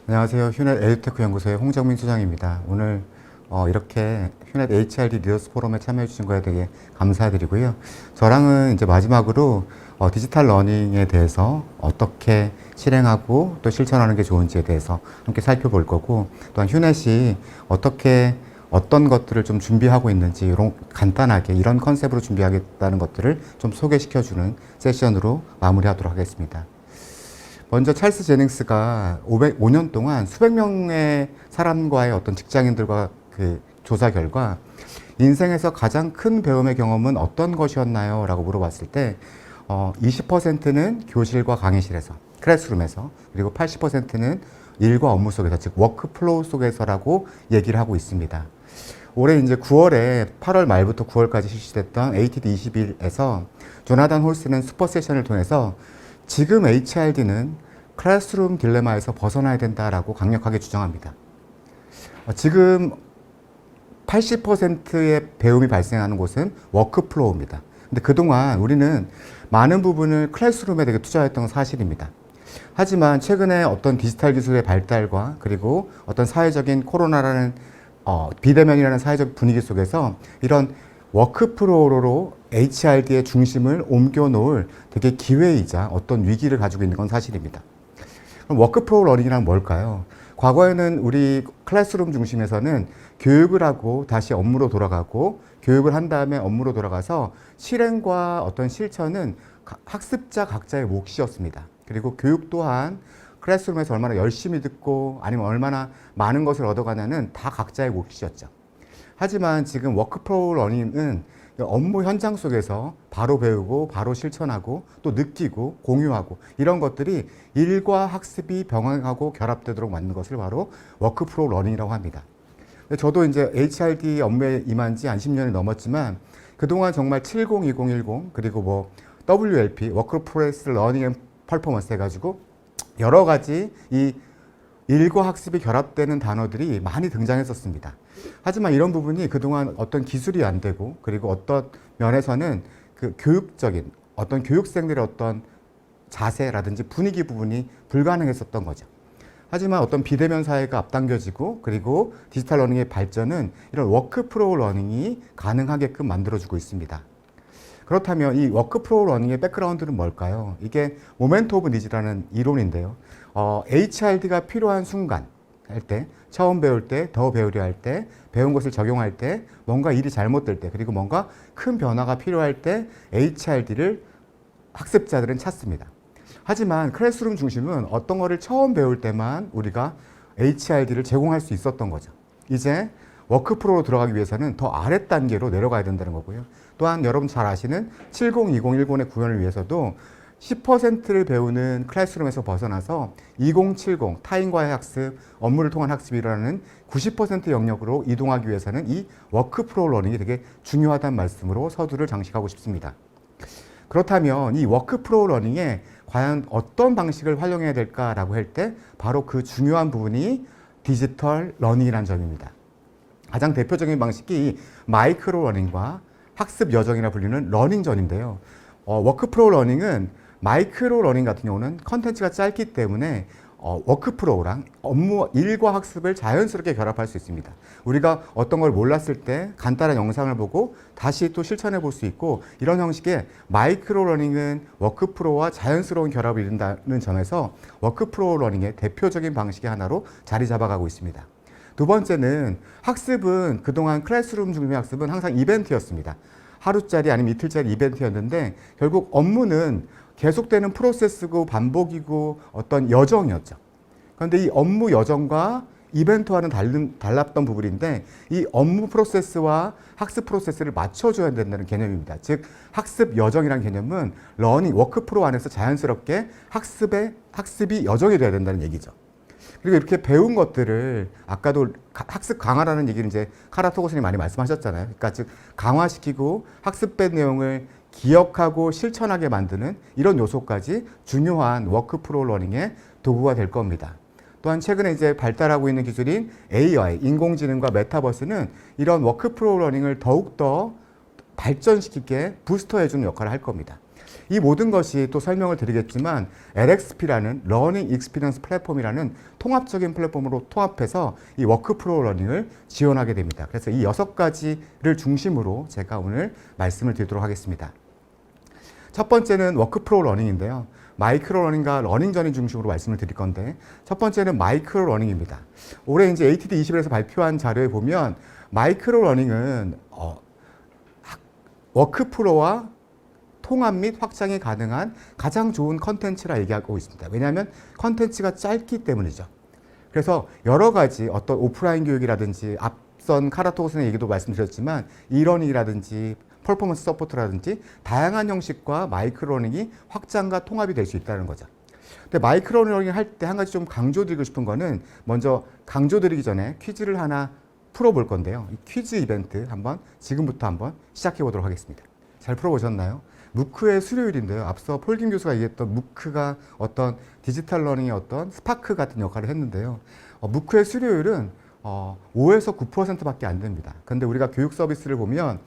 안녕하세요. 휴넷 에듀테크 연구소의 홍정민 소장입니다. 오늘 이렇게 휴넷 HRD 리더스 포럼에 참여해 주신 거에 되게 감사드리고요. 저랑은 이제 마지막으로 디지털 러닝에 대해서 어떻게 실행하고 또 실천하는 게 좋은지에 대해서 함께 살펴볼 거고, 또한 휴넷이 어떻게 어떤 것들을 좀 준비하고 있는지 이런 간단하게 이런 컨셉으로 준비하겠다는 것들을 좀 소개시켜주는 세션으로 마무리하도록 하겠습니다. 먼저 찰스 제닝스가 5년 동안 수백 명의 사람과의 어떤 직장인들과 그 조사 결과 인생에서 가장 큰 배움의 경험은 어떤 것이었나요? 라고 물어봤을 때 20%는 교실과 강의실에서, 클래스룸에서, 그리고 80%는 일과 업무 속에서, 즉 워크플로우 속에서라고 얘기를 하고 있습니다. 올해 이제 9월에 8월 말부터 9월까지 실시됐던 ATD21에서 조나단 홀스는 슈퍼 세션을 통해서 지금 HRD는 클래스룸 딜레마에서 벗어나야 된다라고 강력하게 주장합니다. 지금 80%의 배움이 발생하는 곳은 워크플로우입니다. 근데 그동안 우리는 많은 부분을 클래스룸에 되게 투자했던 건 사실입니다. 하지만 최근에 어떤 디지털 기술의 발달과 그리고 어떤 사회적인 코로나라는 비대면이라는 사회적 분위기 속에서 이런 워크플로우로 HRD의 중심을 옮겨 놓을 되게 기회이자 어떤 위기를 가지고 있는 건 사실입니다. 그럼 워크플로우 러닝이란 뭘까요? 과거에는 우리 클래스룸 중심에서는 교육을 하고 다시 업무로 돌아가고, 교육을 한 다음에 업무로 돌아가서 실행과 어떤 실천은 학습자 각자의 몫이었습니다. 그리고 교육 또한 클래스룸에서 얼마나 열심히 듣고 아니면 얼마나 많은 것을 얻어가냐는 다 각자의 몫이었죠. 하지만 지금 워크플로우 러닝은 업무 현장 속에서 바로 배우고 바로 실천하고 또 느끼고 공유하고 이런 것들이 일과 학습이 병행하고 결합되도록 만든 것을 바로 워크플로우 러닝이라고 합니다. 저도 이제 HRD 업무에 임한 지 한 10년이 넘었지만 그동안 정말 70, 2010 그리고 뭐 WLP, 워크프로세스 러닝 앤 퍼포먼스 해가지고 여러 가지 이 일과 학습이 결합되는 단어들이 많이 등장했었습니다. 하지만 이런 부분이 그동안 어떤 기술이 안 되고 그리고 어떤 면에서는 그 교육적인 어떤 교육생들의 어떤 자세라든지 분위기 부분이 불가능했었던 거죠. 하지만 어떤 비대면 사회가 앞당겨지고 그리고 디지털 러닝의 발전은 이런 워크플로우 러닝이 가능하게끔 만들어주고 있습니다. 그렇다면 이 워크플로우 러닝의 백그라운드는 뭘까요? 이게 모멘트 오브 니즈라는 이론인데요. HRD가 필요한 순간 할 때, 처음 배울 때, 더 배우려 할 때, 배운 것을 적용할 때, 뭔가 일이 잘못될 때, 그리고 뭔가 큰 변화가 필요할 때 HRD를 학습자들은 찾습니다. 하지만 클래스룸 중심은 어떤 거를 처음 배울 때만 우리가 HRD를 제공할 수 있었던 거죠. 이제 워크프로로 들어가기 위해서는 더 아래 단계로 내려가야 된다는 거고요. 또한 여러분 잘 아시는 70, 20, 10의 구현을 위해서도 10%를 배우는 클래스룸에서 벗어나서 2070 타인과의 학습, 업무를 통한 학습이 일어나는 90% 영역으로 이동하기 위해서는 이 워크프로우 러닝이 되게 중요하다는 말씀으로 서두를 장식하고 싶습니다. 그렇다면 이 워크프로우 러닝에 과연 어떤 방식을 활용해야 될까라고 할 때 바로 그 중요한 부분이 디지털 러닝이라는 점입니다. 가장 대표적인 방식이 마이크로 러닝과 학습 여정이라 불리는 러닝전인데요. 워크프로우 러닝은 마이크로 러닝 같은 경우는 컨텐츠가 짧기 때문에 워크프로우랑 업무, 일과 학습을 자연스럽게 결합할 수 있습니다. 우리가 어떤 걸 몰랐을 때 간단한 영상을 보고 다시 또 실천해 볼 수 있고, 이런 형식의 마이크로 러닝은 워크프로우와 자연스러운 결합을 이룬다는 점에서 워크프로우 러닝의 대표적인 방식의 하나로 자리 잡아가고 있습니다. 두 번째는 학습은 그동안 클래스룸 중심의 학습은 항상 이벤트였습니다. 하루짜리 아니면 이틀짜리 이벤트였는데 결국 업무는 계속되는 프로세스고 반복이고 어떤 여정이었죠. 그런데 이 업무 여정과 이벤트와는 달랐던 부분인데 이 업무 프로세스와 학습 프로세스를 맞춰줘야 된다는 개념입니다. 즉 학습 여정이라는 개념은 러닝, 워크프로 안에서 자연스럽게 학습이 여정이 돼야 된다는 얘기죠. 그리고 이렇게 배운 것들을 아까도 학습 강화라는 얘기를 이제 카라토고스님 많이 말씀하셨잖아요. 그러니까 즉 강화시키고 학습된 내용을 기억하고 실천하게 만드는 이런 요소까지 중요한 워크프로우 러닝의 도구가 될 겁니다. 또한 최근에 이제 발달하고 있는 기술인 AI, 인공지능과 메타버스는 이런 워크프로우 러닝을 더욱더 발전시키게 부스터해주는 역할을 할 겁니다. 이 모든 것이 또 설명을 드리겠지만 LXP라는 러닝 익스피리언스 플랫폼이라는 통합적인 플랫폼으로 통합해서 이 워크프로우 러닝을 지원하게 됩니다. 그래서 이 6가지를 중심으로 제가 오늘 말씀을 드리도록 하겠습니다. 첫 번째는 워크프로우 러닝인데요. 마이크로 러닝과 러닝 저니 중심으로 말씀을 드릴 건데, 첫 번째는 마이크로 러닝입니다. 올해 이제 ATD21에서 발표한 자료에 보면 마이크로 러닝은 워크프로와 통합 및 확장이 가능한 가장 좋은 컨텐츠라 얘기하고 있습니다. 왜냐하면 컨텐츠가 짧기 때문이죠. 그래서 여러 가지 어떤 오프라인 교육이라든지 앞선 카라토고스의 얘기도 말씀드렸지만 이러닝이라든지 퍼포먼스 서포트라든지 다양한 형식과 마이크로러닝이 확장과 통합이 될 수 있다는 거죠. 근데 마이크로러닝 할 때 한 가지 좀 강조드리고 싶은 거는, 먼저 강조드리기 전에 퀴즈를 하나 풀어볼 건데요. 이 퀴즈 이벤트 지금부터 한번 시작해 보도록 하겠습니다. 잘 풀어보셨나요? 무크의 수료율인데요. 앞서 폴김 교수가 얘기했던 무크가 어떤 디지털 러닝의 어떤 스파크 같은 역할을 했는데요. 무크의 수료율은 5에서 9%밖에 안 됩니다. 그런데 우리가 교육 서비스를 보면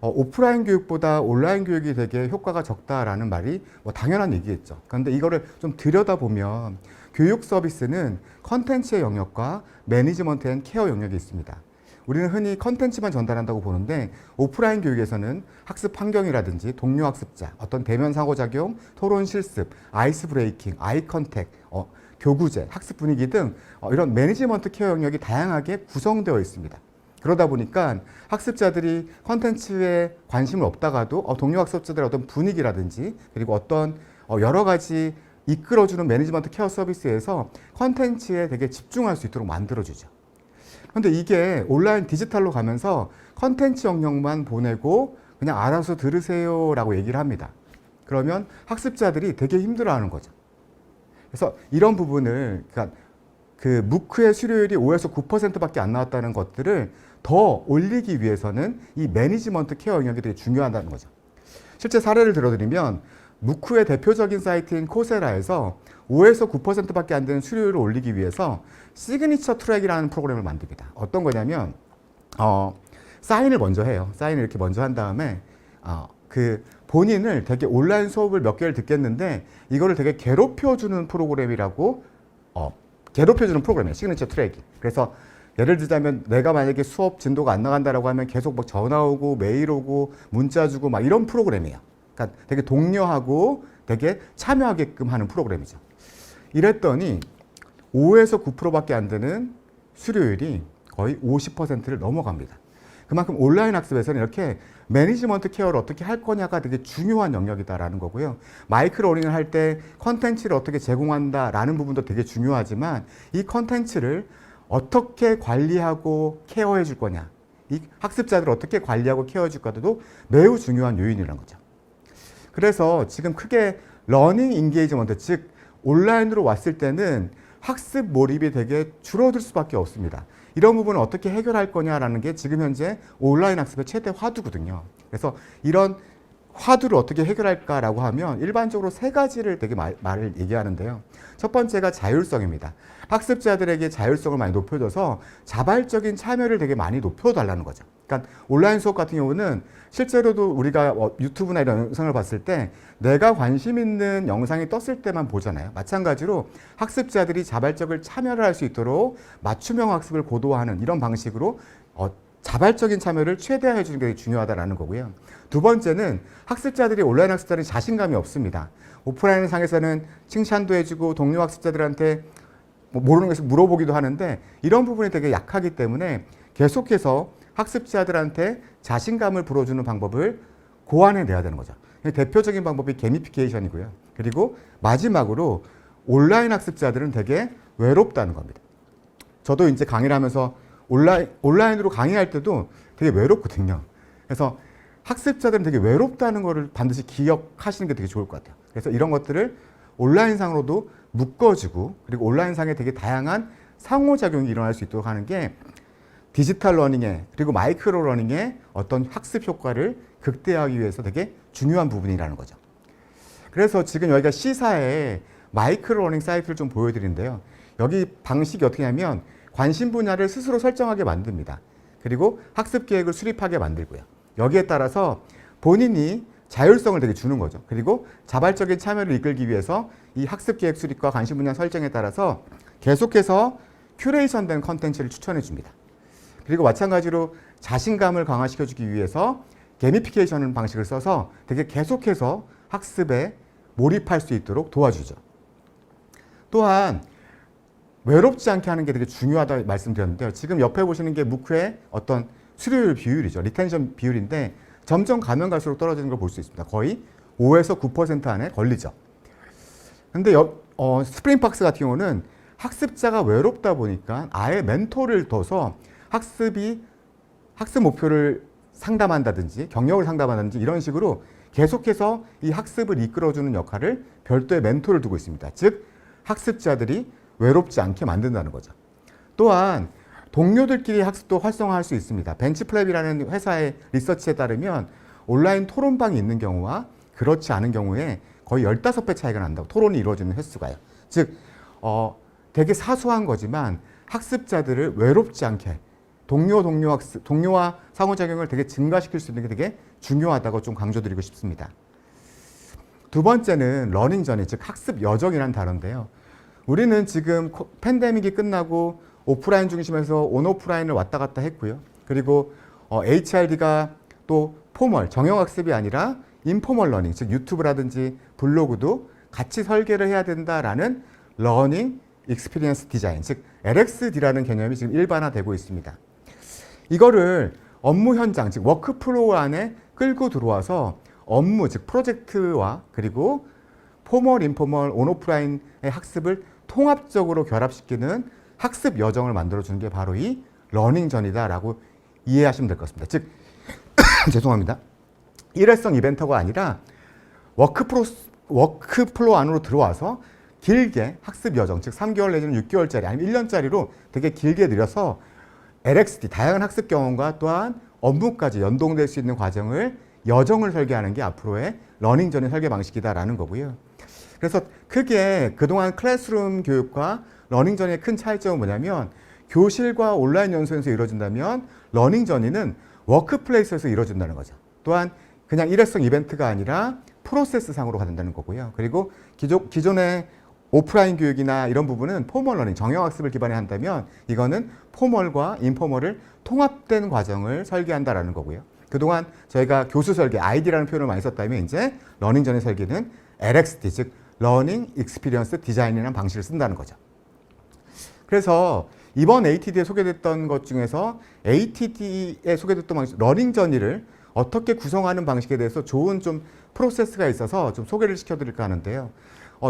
오프라인 교육보다 온라인 교육이 되게 효과가 적다라는 말이 당연한 얘기겠죠. 그런데 이거를 좀 들여다보면 교육 서비스는 컨텐츠의 영역과 매니지먼트 앤 케어 영역이 있습니다. 우리는 흔히 컨텐츠만 전달한다고 보는데, 오프라인 교육에서는 학습 환경이라든지 동료 학습자, 어떤 대면 상호작용, 토론 실습, 아이스 브레이킹, 아이 컨택, 교구제, 학습 분위기 등 이런 매니지먼트 케어 영역이 다양하게 구성되어 있습니다. 그러다 보니까 학습자들이 컨텐츠에 관심을 없다가도 동료 학습자들의 어떤 분위기라든지, 그리고 어떤 여러 가지 이끌어주는 매니지먼트 케어 서비스에서 컨텐츠에 되게 집중할 수 있도록 만들어주죠. 근데 이게 온라인 디지털로 가면서 컨텐츠 영역만 보내고 그냥 알아서 들으세요 라고 얘기를 합니다. 그러면 학습자들이 되게 힘들어하는 거죠. 그래서 이런 부분을, 그러니까 그 무크의 수료율이 5에서 9%밖에 안 나왔다는 것들을 더 올리기 위해서는 이 매니지먼트 케어 영역이 되게 중요하다는 거죠. 실제 사례를 들어드리면 무크의 대표적인 사이트인 코세라에서 5에서 9%밖에 안 되는 수료율을 올리기 위해서 시그니처 트랙이라는 프로그램을 만듭니다. 어떤 거냐면 사인을 먼저 해요. 사인을 이렇게 먼저 한 다음에 그 본인을 되게 온라인 수업을 몇 개를 듣겠는데 이거를 되게 괴롭혀주는 프로그램이라고 괴롭혀주는 프로그램이에요. 시그니처 트랙이. 그래서 예를 들자면 내가 만약에 수업 진도가 안 나간다라고 하면 계속 막 전화 오고 메일 오고 문자 주고 막 이런 프로그램이에요. 그러니까 되게 독려하고 되게 참여하게끔 하는 프로그램이죠. 이랬더니 5에서 9%밖에 안 되는 수료율이 거의 50%를 넘어갑니다. 그만큼 온라인 학습에서는 이렇게 매니지먼트 케어를 어떻게 할 거냐가 되게 중요한 영역이다라는 거고요. 마이크로 러닝을 할 때 컨텐츠를 어떻게 제공한다라는 부분도 되게 중요하지만 이 컨텐츠를 어떻게 관리하고 케어해 줄 거냐, 이 학습자들을 어떻게 관리하고 케어해 줄 거도 매우 중요한 요인이라는 거죠. 그래서 지금 크게 러닝 인게이지먼트, 즉 온라인으로 왔을 때는 학습 몰입이 되게 줄어들 수밖에 없습니다. 이런 부분을 어떻게 해결할 거냐라는 게 지금 현재 온라인 학습의 최대 화두거든요. 그래서 이런 화두를 어떻게 해결할까라고 하면 일반적으로 3가지를 되게 말을 얘기하는데요. 첫 번째가 자율성입니다. 학습자들에게 자율성을 많이 높여줘서 자발적인 참여를 되게 많이 높여달라는 거죠. 그러니까 온라인 수업 같은 경우는 실제로도 우리가 유튜브나 이런 영상을 봤을 때 내가 관심 있는 영상이 떴을 때만 보잖아요. 마찬가지로 학습자들이 자발적인 참여를 할 수 있도록 맞춤형 학습을 고도화하는 이런 방식으로 자발적인 참여를 최대화해 주는 게 중요하다는 거고요. 두 번째는 학습자들이 온라인 학습자들이 자신감이 없습니다. 오프라인 상에서는 칭찬도 해주고 동료 학습자들한테 모르는 것을 물어보기도 하는데 이런 부분이 되게 약하기 때문에 계속해서 학습자들한테 자신감을 불어주는 방법을 고안해내야 되는 거죠. 대표적인 방법이 게미피케이션이고요. 그리고 마지막으로 온라인 학습자들은 되게 외롭다는 겁니다. 저도 이제 강의를 하면서 온라인으로 강의할 때도 되게 외롭거든요. 그래서 학습자들은 되게 외롭다는 것을 반드시 기억하시는 게 되게 좋을 것 같아요. 그래서 이런 것들을 온라인상으로도 묶어주고, 그리고 온라인상에 되게 다양한 상호작용이 일어날 수 있도록 하는 게 디지털 러닝에, 그리고 마이크로 러닝의 어떤 학습 효과를 극대화하기 위해서 되게 중요한 부분이라는 거죠. 그래서 지금 여기가 C사의 마이크로 러닝 사이트를 좀 보여드리는데요. 여기 방식이 어떻게 하냐면 관심 분야를 스스로 설정하게 만듭니다. 그리고 학습 계획을 수립하게 만들고요. 여기에 따라서 본인이 자율성을 되게 주는 거죠. 그리고 자발적인 참여를 이끌기 위해서 이 학습 계획 수립과 관심 분야 설정에 따라서 계속해서 큐레이션된 컨텐츠를 추천해 줍니다. 그리고 마찬가지로 자신감을 강화시켜주기 위해서 게미피케이션 방식을 써서 되게 계속해서 학습에 몰입할 수 있도록 도와주죠. 또한 외롭지 않게 하는 게 되게 중요하다 말씀드렸는데요. 지금 옆에 보시는 게 무크의 어떤 수료율 비율이죠. 리텐션 비율인데 점점 가면 갈수록 떨어지는 걸 볼 수 있습니다. 거의 5에서 9% 안에 걸리죠. 근데 스프링박스 같은 경우는 학습자가 외롭다 보니까 아예 멘토를 둬서 학습 목표를 상담한다든지 경력을 상담한다든지 이런 식으로 계속해서 이 학습을 이끌어주는 역할을 별도의 멘토를 두고 있습니다. 즉 학습자들이 외롭지 않게 만든다는 거죠. 또한 동료들끼리 학습도 활성화할 수 있습니다. 벤치프랩이라는 회사의 리서치에 따르면 온라인 토론방이 있는 경우와 그렇지 않은 경우에 거의 15배 차이가 난다고, 토론이 이루어지는 횟수가요. 즉 되게 사소한 거지만 학습자들을 외롭지 않게 동료와 상호작용을 되게 증가시킬 수 있는 게 되게 중요하다고 좀 강조드리고 싶습니다. 두 번째는 러닝 저니, 즉 학습 여정이라는 단어인데요. 우리는 지금 팬데믹이 끝나고 오프라인 중심에서 온오프라인을 왔다 갔다 했고요. 그리고 HRD가 또 포멀, 정형학습이 아니라 인포멀 러닝, 즉 유튜브라든지 블로그도 같이 설계를 해야 된다라는 러닝 익스피리언스 디자인, 즉 LXD라는 개념이 지금 일반화되고 있습니다. 이거를 업무 현장, 즉 워크플로우 안에 끌고 들어와서 업무, 즉 프로젝트와 그리고 포멀, 인포멀, 온오프라인의 학습을 통합적으로 결합시키는 학습 여정을 만들어주는 게 바로 이 러닝 전이다라고 이해하시면 될 것 같습니다. 즉, 죄송합니다. 일회성 이벤트가 아니라 워크플로우 안으로 들어와서 길게 학습 여정, 즉 3개월 내지는 6개월짜리 아니면 1년짜리로 되게 길게 늘려서 LXD, 다양한 학습 경험과 또한 업무까지 연동될 수 있는 여정을 설계하는 게 앞으로의 러닝 저니 설계 방식이다라는 거고요. 그래서 크게 그동안 클래스룸 교육과 러닝 저니의 큰 차이점은 뭐냐면 교실과 온라인 연수에서 이루어진다면 러닝 저니는 워크플레이스에서 이루어진다는 거죠. 또한 그냥 일회성 이벤트가 아니라 프로세스 상으로 가된다는 거고요. 그리고 기존의 오프라인 교육이나 이런 부분은 포멀 러닝, 정형학습을 기반에 한다면 이거는 포멀과 인포멀을 통합된 과정을 설계한다라는 거고요. 그동안 저희가 교수 설계, ID라는 표현을 많이 썼다면 이제 러닝 전의 설계는 LXD, 즉 러닝 익스피리언스 디자인이라는 방식을 쓴다는 거죠. 그래서 이번 ATD에 소개됐던 것 중에서 ATD에 소개됐던 방식, 러닝 저니를 어떻게 구성하는 방식에 대해서 좋은 좀 프로세스가 있어서 좀 소개를 시켜드릴까 하는데요.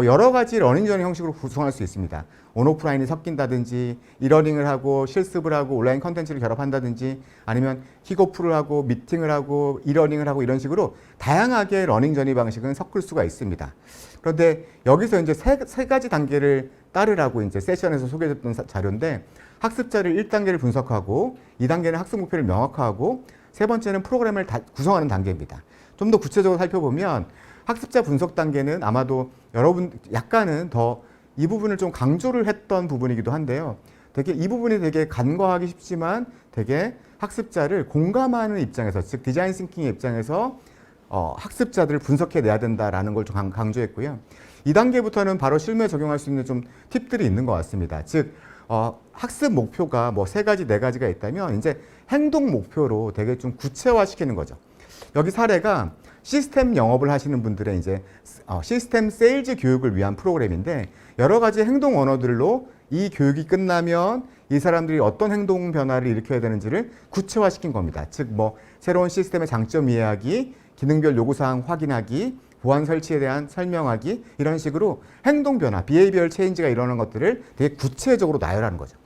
여러 가지 러닝 저니 형식으로 구성할 수 있습니다. 온오프라인이 섞인다든지, 이러닝을 하고 실습을 하고 온라인 컨텐츠를 결합한다든지, 아니면 킥오프를 하고 미팅을 하고 이러닝을 하고 이런 식으로 다양하게 러닝 저니 방식은 섞을 수가 있습니다. 그런데 여기서 이제 세 가지 단계를 따르라고 이제 세션에서 소개됐던 자료인데, 학습자를 1단계를 분석하고, 2단계는 학습 목표를 명확화하고, 세 번째는 프로그램을 구성하는 단계입니다. 좀 더 구체적으로 살펴보면 학습자 분석 단계는 아마도 여러분 약간은 더 이 부분을 좀 강조를 했던 부분이기도 한데요. 되게 이 부분이 되게 간과하기 쉽지만 되게 학습자를 공감하는 입장에서, 즉 디자인 싱킹의 입장에서 학습자들을 분석해 내야 된다라는 걸 좀 강조했고요. 2단계부터는 바로 실무에 적용할 수 있는 좀 팁들이 있는 것 같습니다. 즉 학습 목표가 뭐 3가지, 4가지가 있다면 이제 행동 목표로 되게 좀 구체화시키는 거죠. 여기 사례가 시스템 영업을 하시는 분들의 이제 시스템 세일즈 교육을 위한 프로그램인데, 여러 가지 행동 언어들로 이 교육이 끝나면 이 사람들이 어떤 행동 변화를 일으켜야 되는지를 구체화시킨 겁니다. 즉 뭐 새로운 시스템의 장점 이해하기, 기능별 요구사항 확인하기, 보안 설치에 대한 설명하기, 이런 식으로 행동 변화, 비헤이비얼 체인지가 일어나는 것들을 되게 구체적으로 나열하는 거죠.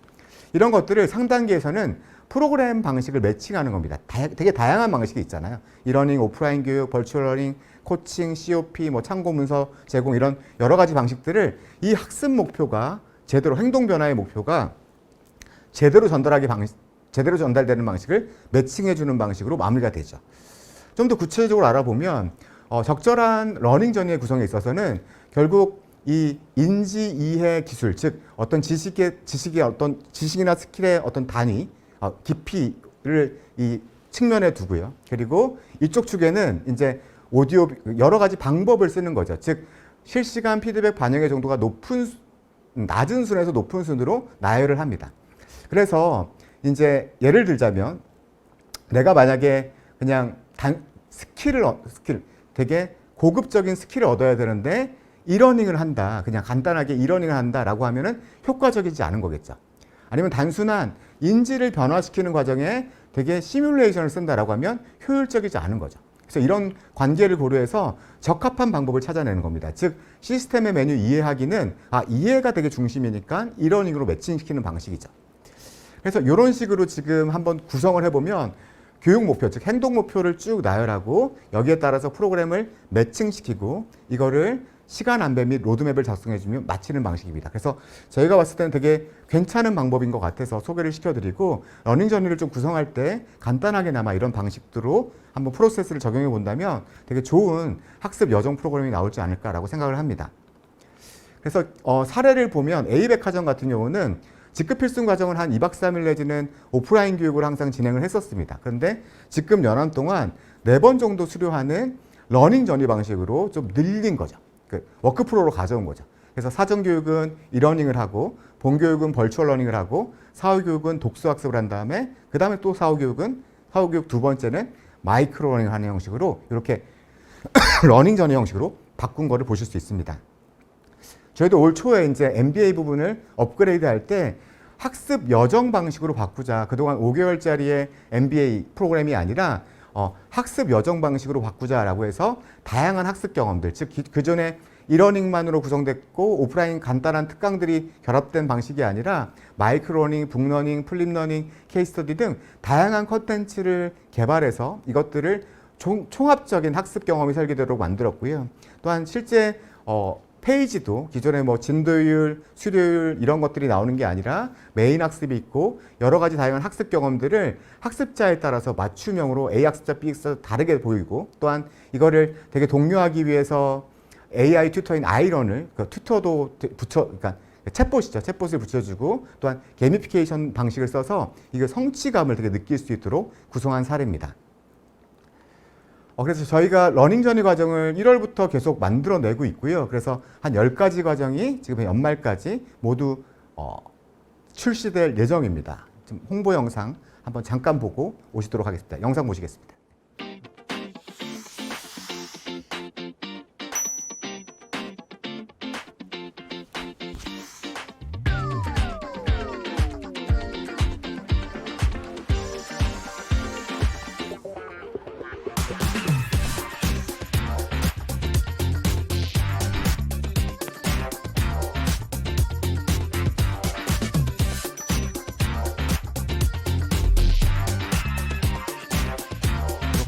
이런 것들을 상단계에서는 프로그램 방식을 매칭하는 겁니다. 되게 다양한 방식이 있잖아요. 이러닝, 오프라인 교육, 버추얼 러닝, 코칭, COP, 뭐 참고 문서 제공, 이런 여러 가지 방식들을 이 학습 목표가 제대로, 행동 변화의 목표가 제대로 전달되는 방식을 매칭해 주는 방식으로 마무리가 되죠. 좀 더 구체적으로 알아보면 적절한 러닝 저니의 구성에 있어서는 결국 이 인지 이해 기술, 즉 어떤 지식의 어떤 지식이나 스킬의 어떤 단위, 깊이를 이 측면에 두고요. 그리고 이쪽 축에는 이제 오디오 여러 가지 방법을 쓰는 거죠. 즉 실시간 피드백 반영의 정도가 낮은 순에서 높은 순으로 나열을 합니다. 그래서 이제 예를 들자면 내가 만약에 그냥 스킬 되게 고급적인 스킬을 얻어야 되는데 이러닝을 한다. 그냥 간단하게 이러닝을 한다라고 하면은 효과적이지 않은 거겠죠. 아니면 단순한 인지를 변화시키는 과정에 되게 시뮬레이션을 쓴다라고 하면 효율적이지 않은 거죠. 그래서 이런 관계를 고려해서 적합한 방법을 찾아내는 겁니다. 즉 시스템의 메뉴 이해하기는 이해가 되게 중심이니까 이러닝으로 매칭시키는 방식이죠. 그래서 이런 식으로 지금 한번 구성을 해보면 교육 목표, 즉 행동 목표를 쭉 나열하고 여기에 따라서 프로그램을 매칭시키고 이거를 시간 안배 및 로드맵을 작성해주면 마치는 방식입니다. 그래서 저희가 봤을 때는 되게 괜찮은 방법인 것 같아서 소개를 시켜드리고 러닝 저니를 좀 구성할 때 간단하게나마 이런 방식으로 한번 프로세스를 적용해 본다면 되게 좋은 학습 여정 프로그램이 나올지 않을까라고 생각을 합니다. 그래서 사례를 보면 A백화점 같은 경우는 직급 필승 과정을 한 2박 3일 내지는 오프라인 교육을 항상 진행을 했었습니다. 그런데 직급 연한 동안 4번 정도 수료하는 러닝 전이 방식으로 좀 늘린 거죠. 워크프로로 가져온 거죠. 그래서 사전 교육은 이러닝을 하고 본 교육은 벌추얼 러닝을 하고 사후 교육은 독서 학습을 한 다음에 그 다음에 또 사후 교육 두 번째는 마이크로 러닝을 하는 형식으로 이렇게 러닝 전의 형식으로 바꾼 거를 보실 수 있습니다. 저희도 올 초에 이제 MBA 부분을 업그레이드 할 때 학습 여정 방식으로 바꾸자. 그동안 5개월짜리의 MBA 프로그램이 아니라 학습 여정 방식으로 바꾸자라고 해서 다양한 학습 경험들, 즉 그전에 이러닝만으로 구성됐고 오프라인 간단한 특강들이 결합된 방식이 아니라 마이크러닝, 북러닝, 플립러닝, 케이스터디 등 다양한 컨텐츠를 개발해서 이것들을 총합적인 학습 경험이 설계되도록 만들었고요. 또한 실제 페이지도 기존에 뭐 진도율, 수료율 이런 것들이 나오는 게 아니라 메인 학습이 있고 여러 가지 다양한 학습 경험들을 학습자에 따라서 맞춤형으로 A 학습자, B 학습자 다르게 보이고 또한 이거를 되게 독려하기 위해서 AI 튜터인 아이런을 튜터도 그러니까 챗봇이죠. 챗봇을 붙여주고 또한 게미피케이션 방식을 써서 이게 성취감을 되게 느낄 수 있도록 구성한 사례입니다. 그래서 저희가 러닝 저니 과정을 1월부터 계속 만들어내고 있고요. 그래서 한 10가지 과정이 지금 연말까지 모두 출시될 예정입니다. 좀 홍보 영상 한번 잠깐 보고 오시도록 하겠습니다. 영상 보시겠습니다.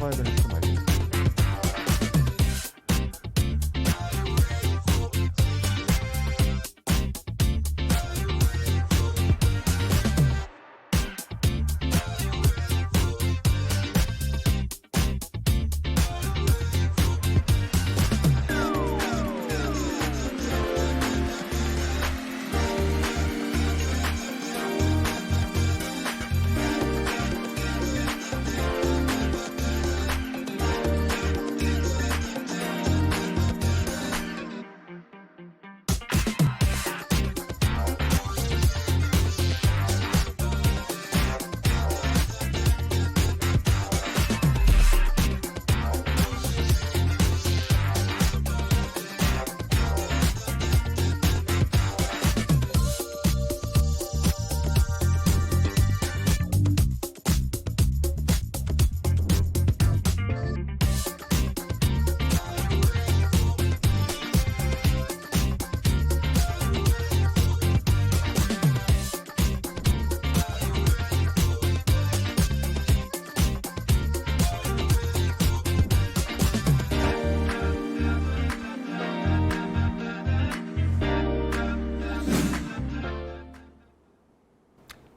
들어가야 되는 좀 알겠습니다.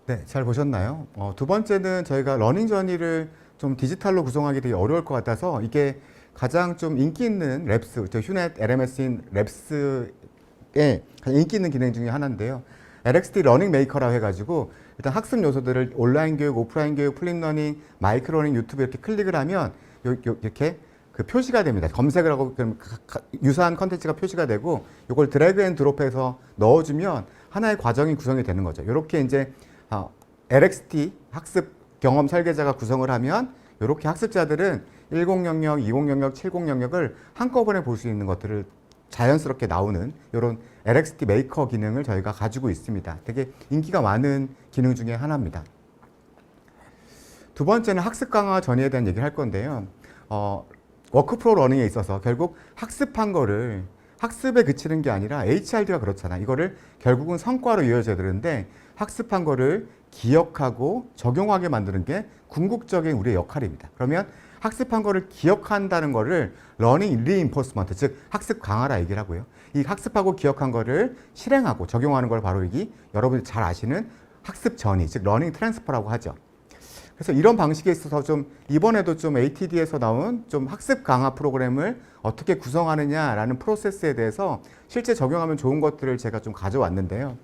네, 잘 보셨나요? 두 번째는 저희가 러닝 저니를 좀 디지털로 구성하기 되게 어려울 것 같아서 이게 가장 좀 인기 있는 랩스, 휴넷 LMS인 랩스의 가장 인기 있는 기능 중에 하나인데요. LXD 러닝 메이커라고 해가지고 일단 학습 요소들을 온라인 교육, 오프라인 교육, 플립러닝, 마이크러닝, 유튜브 이렇게 클릭을 하면 이렇게 그 표시가 됩니다. 검색을 하고 그럼 유사한 컨텐츠가 표시가 되고 이걸 드래그 앤 드롭해서 넣어주면 하나의 과정이 구성이 되는 거죠. 이렇게 이제 LXT 학습 경험 설계자가 구성을 하면 이렇게 학습자들은 10 영역, 20 영역, 70 영역을 한꺼번에 볼 수 있는 것들을 자연스럽게 나오는 이런 LXT 메이커 기능을 저희가 가지고 있습니다. 되게 인기가 많은 기능 중에 하나입니다. 두 번째는 학습 강화 전이에 대한 얘기를 할 건데요. 워크프로 러닝에 있어서 결국 학습한 거를 학습에 그치는 게 아니라 HRD가 그렇잖아. 이거를 결국은 성과로 이어져야 되는데 학습한 거를 기억하고 적용하게 만드는 게 궁극적인 우리의 역할입니다. 그러면 학습한 거를 기억한다는 거를 러닝 리인포스먼트, 즉 학습 강화라 얘기를 하고요. 이 학습하고 기억한 거를 실행하고 적용하는 걸 바로 여기 여러분이 잘 아시는 학습 전이, 즉 러닝 트랜스퍼라고 하죠. 그래서 이런 방식에 있어서 좀 이번에도 좀 ATD에서 나온 좀 학습 강화 프로그램을 어떻게 구성하느냐라는 프로세스에 대해서 실제 적용하면 좋은 것들을 제가 좀 가져왔는데요.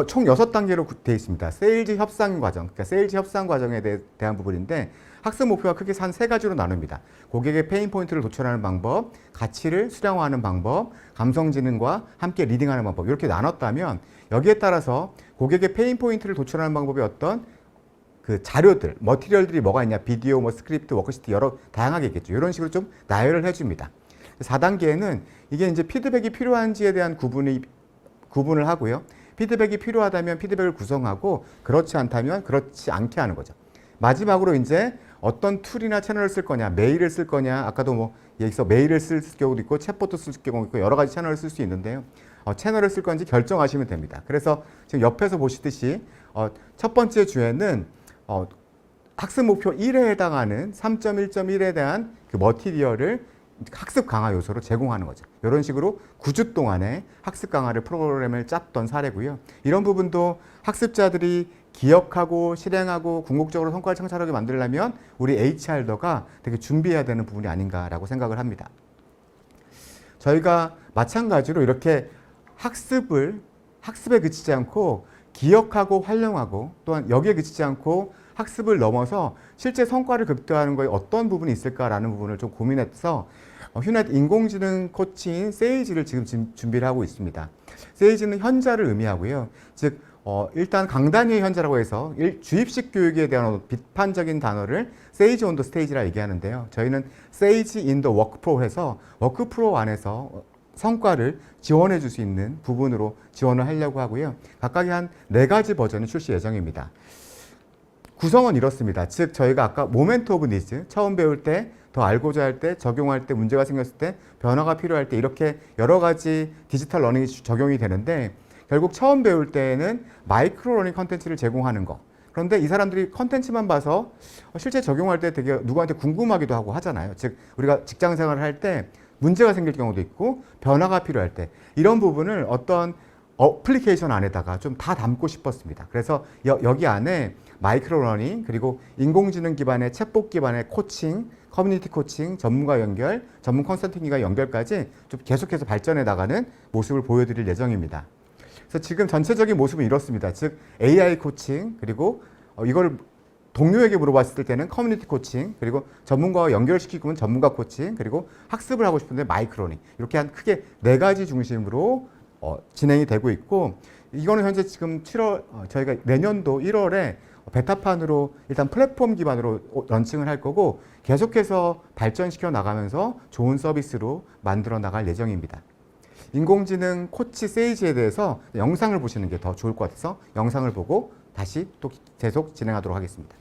총 6단계로 되어 있습니다. 세일즈 협상 과정, 그러니까 세일즈 협상 과정에 대한 부분인데 학습 목표가 크게 한 3가지로 나눕니다. 고객의 페인 포인트를 도출하는 방법, 가치를 수량화하는 방법, 감성지능과 함께 리딩하는 방법 이렇게 나눴다면 여기에 따라서 고객의 페인 포인트를 도출하는 방법이 어떤 그 자료들, 머티리얼들이 뭐가 있냐, 비디오, 뭐 스크립트, 워크시트 여러 다양하게 있겠죠. 이런 식으로 좀 나열을 해줍니다. 4단계에는 이게 이제 피드백이 필요한지에 대한 구분을 하고요. 피드백이 필요하다면 피드백을 구성하고 그렇지 않다면 그렇지 않게 하는 거죠. 마지막으로 이제 어떤 툴이나 채널을 쓸 거냐, 메일을 쓸 거냐, 아까도 뭐 여기서 메일을 쓸 경우도 있고 챗봇도 쓸 경우도 있고 여러 가지 채널을 쓸 수 있는데요. 채널을 쓸 건지 결정하시면 됩니다. 그래서 지금 옆에서 보시듯이 첫 번째 주에는 학습 목표 1에 해당하는 3.1.1에 대한 그 머티리얼을 학습 강화 요소로 제공하는 거죠. 이런 식으로 9주 동안에 학습 강화를 프로그램을 짰던 사례고요. 이런 부분도 학습자들이 기억하고 실행하고 궁극적으로 성과를 창출하게 만들려면 우리 HR더가 되게 준비해야 되는 부분이 아닌가라고 생각을 합니다. 저희가 마찬가지로 이렇게 학습에 그치지 않고 기억하고 활용하고 또한 여기에 그치지 않고 학습을 넘어서 실제 성과를 극대화하는 거에 어떤 부분이 있을까라는 부분을 좀 고민해서 휴넷 인공지능 코치인 세이지를 지금 준비를 하고 있습니다. 세이지는 현자를 의미하고요. 즉 일단 강단위의 현자라고 해서 주입식 교육에 대한 비판적인 단어를 세이지 온 더 스테이지라 얘기하는데요. 저희는 세이지 인 더 워크프로 해서 워크프로 안에서 성과를 지원해 줄 수 있는 부분으로 지원을 하려고 하고요. 각각의 한 4가지 버전이 출시 예정입니다. 구성은 이렇습니다. 즉 저희가 아까 모멘트 오브 니즈, 처음 배울 때, 더 알고자 할 때, 적용할 때, 문제가 생겼을 때, 변화가 필요할 때 이렇게 여러 가지 디지털 러닝이 적용이 되는데 결국 처음 배울 때에는 마이크로 러닝 컨텐츠를 제공하는 거. 그런데 이 사람들이 컨텐츠만 봐서 실제 적용할 때 되게 누구한테 궁금하기도 하고 하잖아요. 즉 우리가 직장 생활을 할 때 문제가 생길 경우도 있고 변화가 필요할 때 이런 부분을 어떤 어플리케이션 안에다가 좀 다 담고 싶었습니다. 그래서 여기 안에 마이크로 러닝 그리고 인공지능 기반의 챗봇 기반의 코칭, 커뮤니티 코칭, 전문가 연결, 전문 컨설팅과 연결까지 좀 계속해서 발전해 나가는 모습을 보여드릴 예정입니다. 그래서 지금 전체적인 모습은 이렇습니다. 즉 AI 코칭 그리고 이걸 동료에게 물어봤을 때는 커뮤니티 코칭 그리고 전문가와 연결시키고는 전문가 코칭 그리고 학습을 하고 싶은데 마이크로 러닝 이렇게 한 크게 4가지 중심으로 진행이 되고 있고 이거는 현재 지금 7월 저희가 내년도 1월에 베타판으로 일단 플랫폼 기반으로 런칭을 할 거고 계속해서 발전시켜 나가면서 좋은 서비스로 만들어 나갈 예정입니다. 인공지능 코치 세이지에 대해서 영상을 보시는 게 더 좋을 것 같아서 영상을 보고 다시 또 계속 진행하도록 하겠습니다.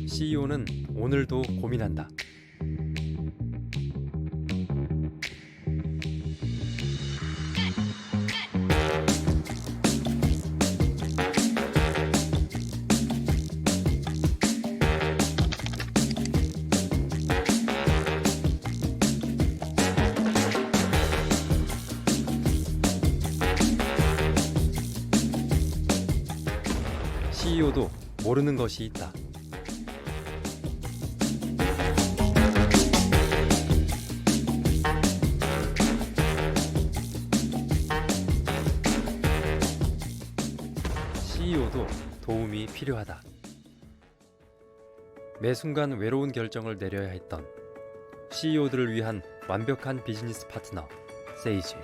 CEO는 오늘도 고민한다. CEO도 모르는 것이 있다. CEO도 도움이 필요하다. 매 순간 외로운 결정을 내려야 했던 CEO들을 위한 완벽한 비즈니스 파트너 세이지.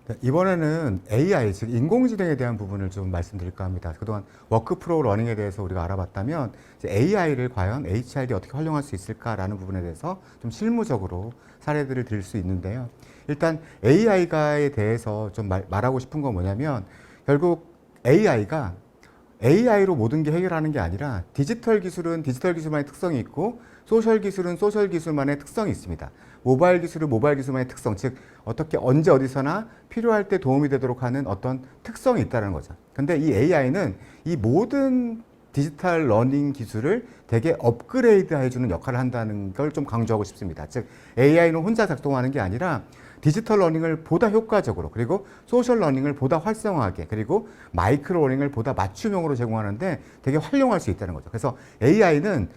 네, 이번에는 AI, 즉 인공지능에 대한 부분을 좀 말씀드릴까 합니다. 그동안 워크프로우 러닝에 대해서 우리가 알아봤다면 AI를 과연 HR이 어떻게 활용할 수 있을까라는 부분에 대해서 좀 실무적으로 사례들을 드릴 수 있는데요. 일단 AI에 대해서 좀 말하고 싶은 건 뭐냐면 결국 AI가 AI로 모든 게 해결하는 게 아니라 디지털 기술은 디지털 기술만의 특성이 있고 소셜 기술은 소셜 기술만의 특성이 있습니다. 모바일 기술은 모바일 기술만의 특성, 즉 어떻게 언제 어디서나 필요할 때 도움이 되도록 하는 어떤 특성이 있다는 거죠. 근데 이 AI는 이 모든 디지털 러닝 기술을 되게 업그레이드 해주는 역할을 한다는 걸 좀 강조하고 싶습니다. 즉 AI는 혼자 작동하는 게 아니라 디지털 러닝을 보다 효과적으로, 그리고 소셜 러닝을 보다 활성화하게, 그리고 마이크로 러닝을 보다 맞춤형으로 제공하는데 되게 활용할 수 있다는 거죠. 그래서 AI는,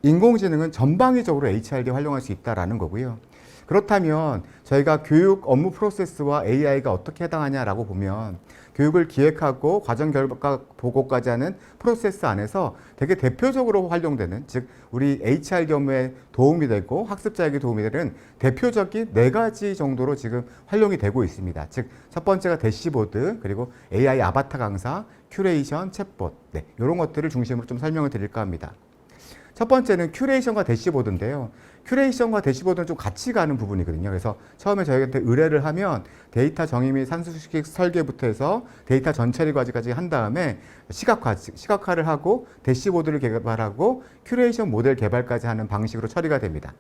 인공지능은 전방위적으로 HRD 활용할 수 있다라는 거고요. 그렇다면 저희가 교육 업무 프로세스와 AI가 어떻게 해당하냐라고 보면 교육을 기획하고 과정 결과 보고까지 하는 프로세스 안에서 되게 대표적으로 활용되는, 즉 우리 HRD 업무에 도움이 되고 학습자에게 도움이 되는 대표적인 4가지 정도로 지금 활용이 되고 있습니다. 즉 첫 번째가 대시보드, 그리고 AI 아바타 강사, 큐레이션, 챗봇, 이런 것들을 중심으로 좀 설명을 드릴까 합니다. 첫 번째는 큐레이션과 대시보드인데요. 큐레이션과 대시보드는 좀 같이 가는 부분이거든요. 그래서 처음에 저희한테 의뢰를 하면 데이터 정의 및 산수식 설계부터 해서 데이터 전처리 과정까지 한 다음에 시각화를 하고 대시보드를 개발하고 큐레이션 모델 개발까지 하는 방식으로 처리가 됩니다.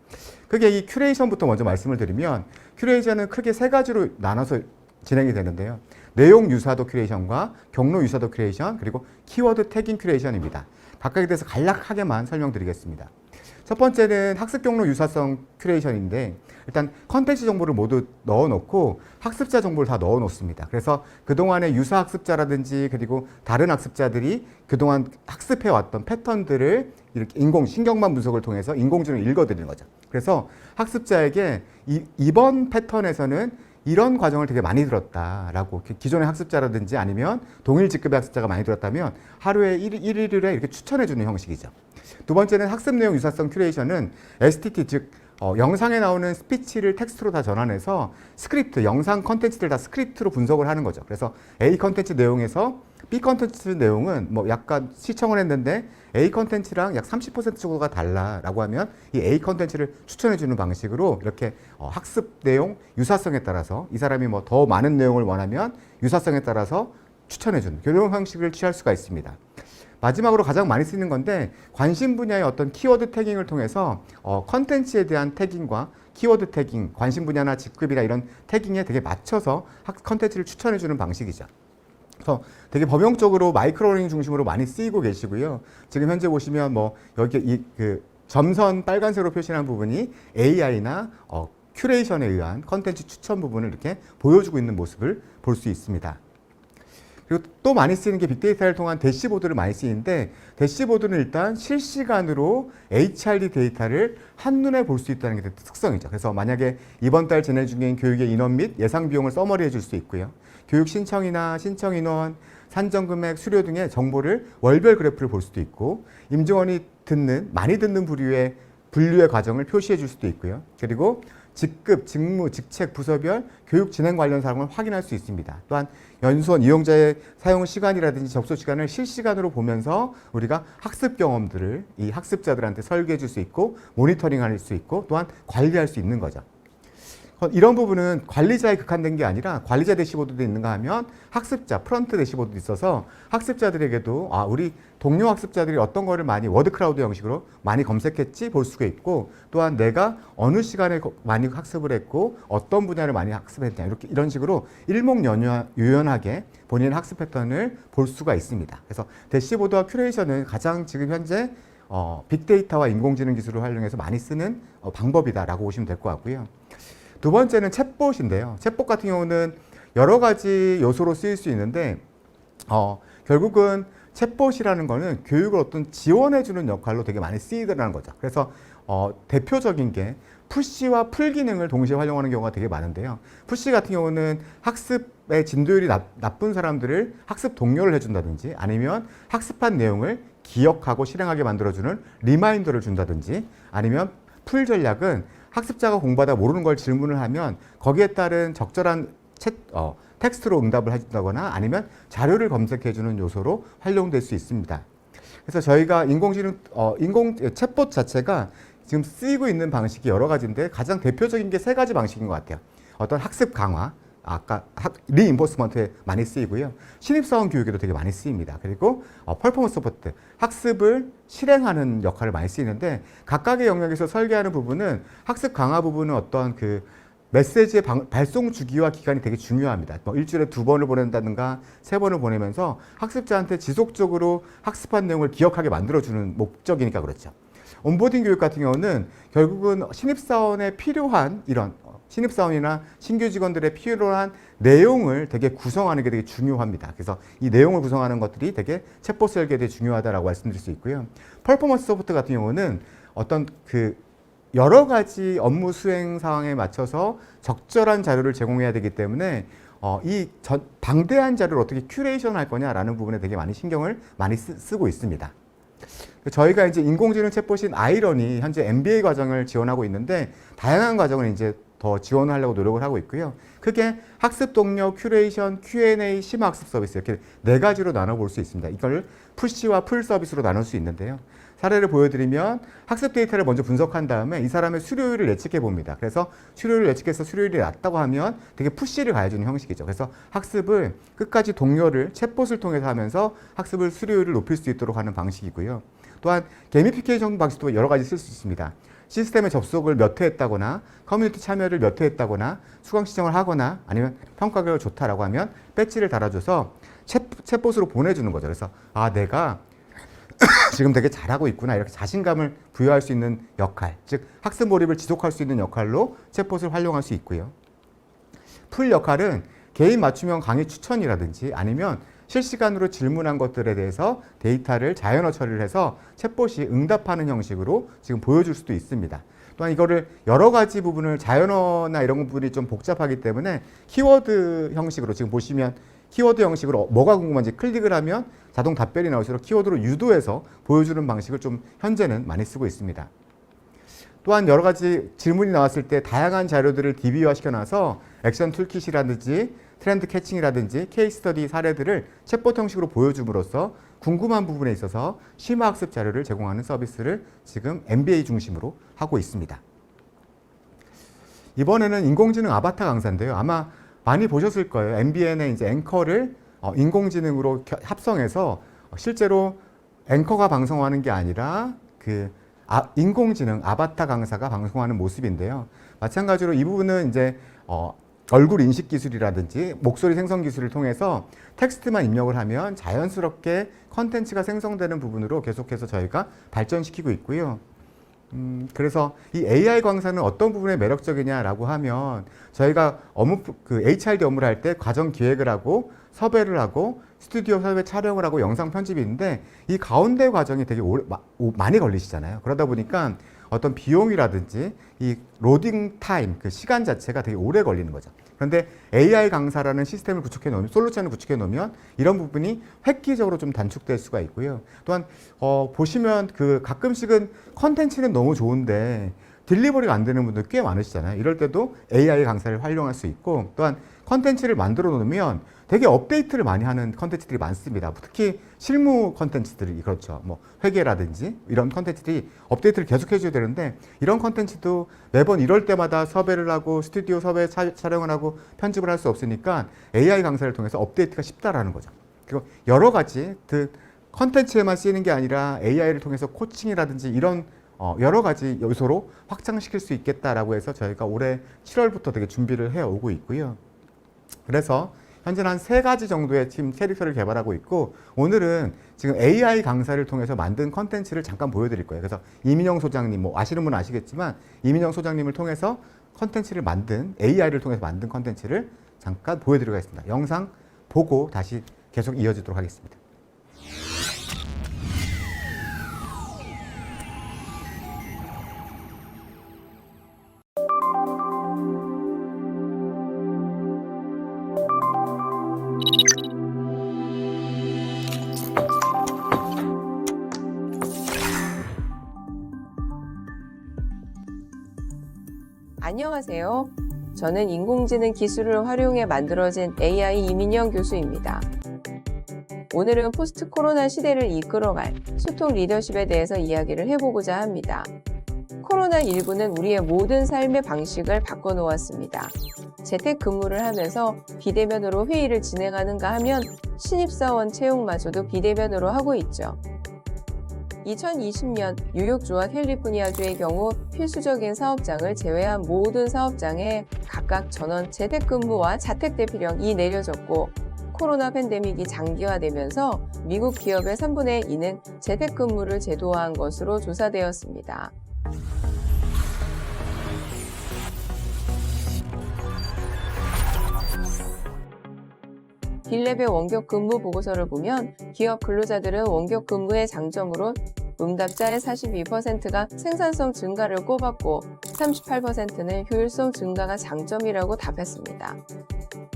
그게 이 큐레이션부터 먼저 말씀을 드리면, 큐레이션은 크게 3가지로 나눠서 진행이 되는데요. 내용 유사도 큐레이션과 경로 유사도 큐레이션, 그리고 키워드 태깅 큐레이션입니다. 각각에 대해서 간략하게만 설명드리겠습니다. 첫 번째는 학습 경로 유사성 큐레이션인데, 일단 컨텐츠 정보를 모두 넣어놓고 학습자 정보를 다 넣어놓습니다. 그래서 그동안의 유사 학습자라든지 그리고 다른 학습자들이 그동안 학습해왔던 패턴들을 이렇게 신경망 분석을 통해서 인공지능을 읽어드리는 거죠. 그래서 학습자에게 이번 패턴에서는 이런 과정을 되게 많이 들었다라고, 기존의 학습자라든지 아니면 동일 직급의 학습자가 많이 들었다면 하루에 1일에 이렇게 추천해주는 형식이죠. 두 번째는 학습 내용 유사성 큐레이션은 STT, 즉 영상에 나오는 스피치를 텍스트로 다 전환해서 스크립트, 영상 컨텐츠들 다 스크립트로 분석을 하는 거죠. 그래서 A 컨텐츠 내용에서 B 컨텐츠 내용은 뭐 약간 시청을 했는데 A 컨텐츠랑 약 30% 정도가 달라라고 하면 이 A 컨텐츠를 추천해주는 방식으로 이렇게 학습 내용 유사성에 따라서 이 사람이 뭐 더 많은 내용을 원하면 유사성에 따라서 추천해주는 이런 방식을 취할 수가 있습니다. 마지막으로 가장 많이 쓰이는 건데, 관심 분야의 어떤 키워드 태깅을 통해서 컨텐츠에 대한 태깅과 키워드 태깅, 관심 분야나 직급이나 이런 태깅에 되게 맞춰서 컨텐츠를 추천해주는 방식이죠. 그래서 되게 범용적으로 마이크로러닝 중심으로 많이 쓰이고 계시고요. 지금 현재 보시면 뭐 여기 점선 빨간색으로 표시한 부분이 AI나 큐레이션에 의한 컨텐츠 추천 부분을 이렇게 보여주고 있는 모습을 볼 수 있습니다. 그리고 또 많이 쓰이는 게 빅데이터를 통한 대시보드를 많이 쓰이는데, 대시보드는 일단 실시간으로 HRD 데이터를 한눈에 볼 수 있다는 게 특성이죠. 그래서 만약에 이번 달 진행 중인 교육의 인원 및 예상 비용을 서머리해 줄 수 있고요. 교육 신청이나 신청 인원, 산정 금액, 수료 등의 정보를 월별 그래프를 볼 수도 있고, 임직원이 많이 듣는 부류의 과정을 표시해 줄 수도 있고요. 그리고 직급, 직무, 직책, 부서별 교육 진행 관련 사항을 확인할 수 있습니다. 또한 연수원 이용자의 사용 시간이라든지 접속 시간을 실시간으로 보면서 우리가 학습 경험들을 이 학습자들한테 설계해 줄 수 있고 모니터링 할 수 있고 또한 관리할 수 있는 거죠. 이런 부분은 관리자에 국한된 게 아니라 관리자 대시보드도 있는가 하면 학습자, 프런트 대시보드도 있어서 학습자들에게도 우리 동료 학습자들이 어떤 거를 많이 워드크라우드 형식으로 많이 검색했지 볼 수가 있고, 또한 내가 어느 시간에 많이 학습을 했고 어떤 분야를 많이 학습했냐, 이런 식으로 일목요연하게 본인의 학습 패턴을 볼 수가 있습니다. 그래서 대시보드와 큐레이션은 가장 지금 현재 빅데이터와 인공지능 기술을 활용해서 많이 쓰는 방법이다라고 보시면 될 것 같고요. 두 번째는 챗봇인데요. 챗봇 같은 경우는 여러 가지 요소로 쓰일 수 있는데 결국은 챗봇이라는 거는 교육을 어떤 지원해주는 역할로 되게 많이 쓰이더라는 거죠. 그래서 대표적인 게 푸시와 풀 기능을 동시에 활용하는 경우가 되게 많은데요. 푸시 같은 경우는 학습의 진도율이 나쁜 사람들을 학습 독려를 해준다든지, 아니면 학습한 내용을 기억하고 실행하게 만들어주는 리마인더를 준다든지, 아니면 풀 전략은 학습자가 공부하다 모르는 걸 질문을 하면 거기에 따른 적절한 텍스트로 응답을 해준다거나 아니면 자료를 검색해주는 요소로 활용될 수 있습니다. 그래서 저희가 챗봇 자체가 지금 쓰이고 있는 방식이 여러 가지인데 가장 대표적인 게 세 가지 방식인 것 같아요. 어떤 학습 강화, 아까 리인포스먼트에 많이 쓰이고요. 신입사원 교육에도 되게 많이 쓰입니다. 그리고 퍼포먼스 서포트, 학습을 실행하는 역할을 많이 쓰이는데, 각각의 영역에서 설계하는 부분은 학습 강화 부분은 어떤 그 메시지의 발송 주기와 기간이 되게 중요합니다. 일주일에 2번을 보낸다든가 3번을 보내면서 학습자한테 지속적으로 학습한 내용을 기억하게 만들어주는 목적이니까 그렇죠. 온보딩 교육 같은 경우는 결국은 신입사원에 필요한 이런 신입사원이나 신규 직원들의 필요한 내용을 되게 구성하는 게 되게 중요합니다. 그래서 이 내용을 구성하는 것들이 되게 챗봇 설계에 되게 중요하다라고 말씀드릴 수 있고요. 퍼포먼스 소프트 같은 경우는 어떤 그 여러 가지 업무 수행 상황에 맞춰서 적절한 자료를 제공해야 되기 때문에 방대한 자료를 어떻게 큐레이션 할 거냐라는 부분에 되게 많이 신경을 많이 쓰고 있습니다. 저희가 이제 인공지능 챗봇인 아이런이 현재 MBA 과정을 지원하고 있는데, 다양한 과정을 이제 더 지원하려고 노력을 하고 있고요. 크게 학습 동료, 큐레이션, Q&A, 심화 학습 서비스, 이렇게 4가지로 나눠볼 수 있습니다. 이걸 푸시와 풀 서비스로 나눌 수 있는데요. 사례를 보여드리면 학습 데이터를 먼저 분석한 다음에 이 사람의 수료율을 예측해 봅니다. 그래서 수료율을 예측해서 수료율이 낮다고 하면 되게 푸시를 가해주는 형식이죠. 그래서 학습을 끝까지 동료를 챗봇을 통해서 하면서 학습을 수료율을 높일 수 있도록 하는 방식이고요. 또한 게미피케이션 방식도 여러 가지 쓸 수 있습니다. 시스템에 접속을 몇 회 했다거나 커뮤니티 참여를 몇 회 했다거나 수강 신청을 하거나 아니면 평가 결과 좋다라고 하면 배지를 달아줘서 챗봇으로 보내주는 거죠. 그래서 내가 지금 되게 잘하고 있구나, 이렇게 자신감을 부여할 수 있는 역할, 즉 학습 몰입을 지속할 수 있는 역할로 챗봇을 활용할 수 있고요. 풀 역할은 개인 맞춤형 강의 추천이라든지 아니면 실시간으로 질문한 것들에 대해서 데이터를 자연어 처리를 해서 챗봇이 응답하는 형식으로 지금 보여줄 수도 있습니다. 또한 이거를 여러 가지 부분을 자연어나 이런 부분이 좀 복잡하기 때문에 키워드 형식으로, 지금 보시면 키워드 형식으로 뭐가 궁금한지 클릭을 하면 자동 답변이 나올수록 키워드로 유도해서 보여주는 방식을 좀 현재는 많이 쓰고 있습니다. 또한 여러 가지 질문이 나왔을 때 다양한 자료들을 DB화 시켜놔서 액션 툴킷이라든지 트렌드 캐칭이라든지 케이스 스터디 사례들을 챗봇 형식으로 보여줌으로써 궁금한 부분에 있어서 심화 학습 자료를 제공하는 서비스를 지금 MBA 중심으로 하고 있습니다. 이번에는 인공지능 아바타 강사인데요. 아마 많이 보셨을 거예요. MBN의 이제 앵커를 인공지능으로 합성해서 실제로 앵커가 방송하는 게 아니라 인공지능 아바타 강사가 방송하는 모습인데요. 마찬가지로 이 부분은 이제 얼굴 인식 기술이라든지 목소리 생성 기술을 통해서 텍스트만 입력을 하면 자연스럽게 컨텐츠가 생성되는 부분으로 계속해서 저희가 발전시키고 있고요. 그래서 이 AI 강사는 어떤 부분에 매력적이냐라고 하면, 저희가 HRD 업무를 할 때 과정 기획을 하고 섭외를 하고 스튜디오 섭외 촬영을 하고 영상 편집이 있는데, 이 가운데 과정이 되게 많이 걸리시잖아요. 그러다 보니까 어떤 비용이라든지 이 로딩 타임, 그 시간 자체가 되게 오래 걸리는 거죠. 그런데 AI 강사라는 시스템을 구축해 놓으면, 솔루션을 구축해 놓으면 이런 부분이 획기적으로 좀 단축될 수가 있고요. 또한 보시면 가끔씩은 컨텐츠는 너무 좋은데 딜리버리가 안 되는 분들 꽤 많으시잖아요. 이럴 때도 AI 강사를 활용할 수 있고, 또한 컨텐츠를 만들어 놓으면 되게 업데이트를 많이 하는 컨텐츠들이 많습니다. 특히 실무 컨텐츠들이 그렇죠. 뭐 회계라든지 이런 컨텐츠들이 업데이트를 계속 해줘야 되는데 이런 컨텐츠도 매번 이럴 때마다 섭외를 하고 스튜디오 섭외 촬영을 하고 편집을 할 수 없으니까 AI 강사를 통해서 업데이트가 쉽다라는 거죠. 그리고 여러 가지 그 컨텐츠에만 쓰이는 게 아니라 AI를 통해서 코칭이라든지 이런 여러 가지 요소로 확장시킬 수 있겠다라고 해서 저희가 올해 7월부터 되게 준비를 해오고 있고요. 그래서 현재는 한 3가지 정도의 지금 캐릭터를 개발하고 있고 오늘은 지금 AI 강사를 통해서 만든 컨텐츠를 잠깐 보여드릴 거예요. 그래서 이민영 소장님, 뭐 아시는 분은 아시겠지만 이민영 소장님을 통해서 컨텐츠를 만든 AI를 통해서 만든 컨텐츠를 잠깐 보여드리도록 하겠습니다. 영상 보고 다시 계속 이어지도록 하겠습니다. 안녕하세요. 저는 인공지능 기술을 활용해 만들어진 AI 이민영 교수입니다. 오늘은 포스트 코로나 시대를 이끌어갈 소통 리더십에 대해서 이야기를 해보고자 합니다. 코로나19는 우리의 모든 삶의 방식을 바꿔놓았습니다. 재택근무를 하면서 비대면으로 회의를 진행하는가 하면 신입사원 채용마저도 비대면으로 하고 있죠. 2020년 뉴욕주와 캘리포니아주의 경우 필수적인 사업장을 제외한 모든 사업장에 각각 전원 재택근무와 자택 대피령이 내려졌고 코로나 팬데믹이 장기화되면서 미국 기업의 3분의 2는 재택근무를 제도화한 것으로 조사되었습니다. 빌랩의 원격 근무 보고서를 보면 기업 근로자들은 원격 근무의 장점으로 응답자의 42%가 생산성 증가를 꼽았고 38%는 효율성 증가가 장점이라고 답했습니다.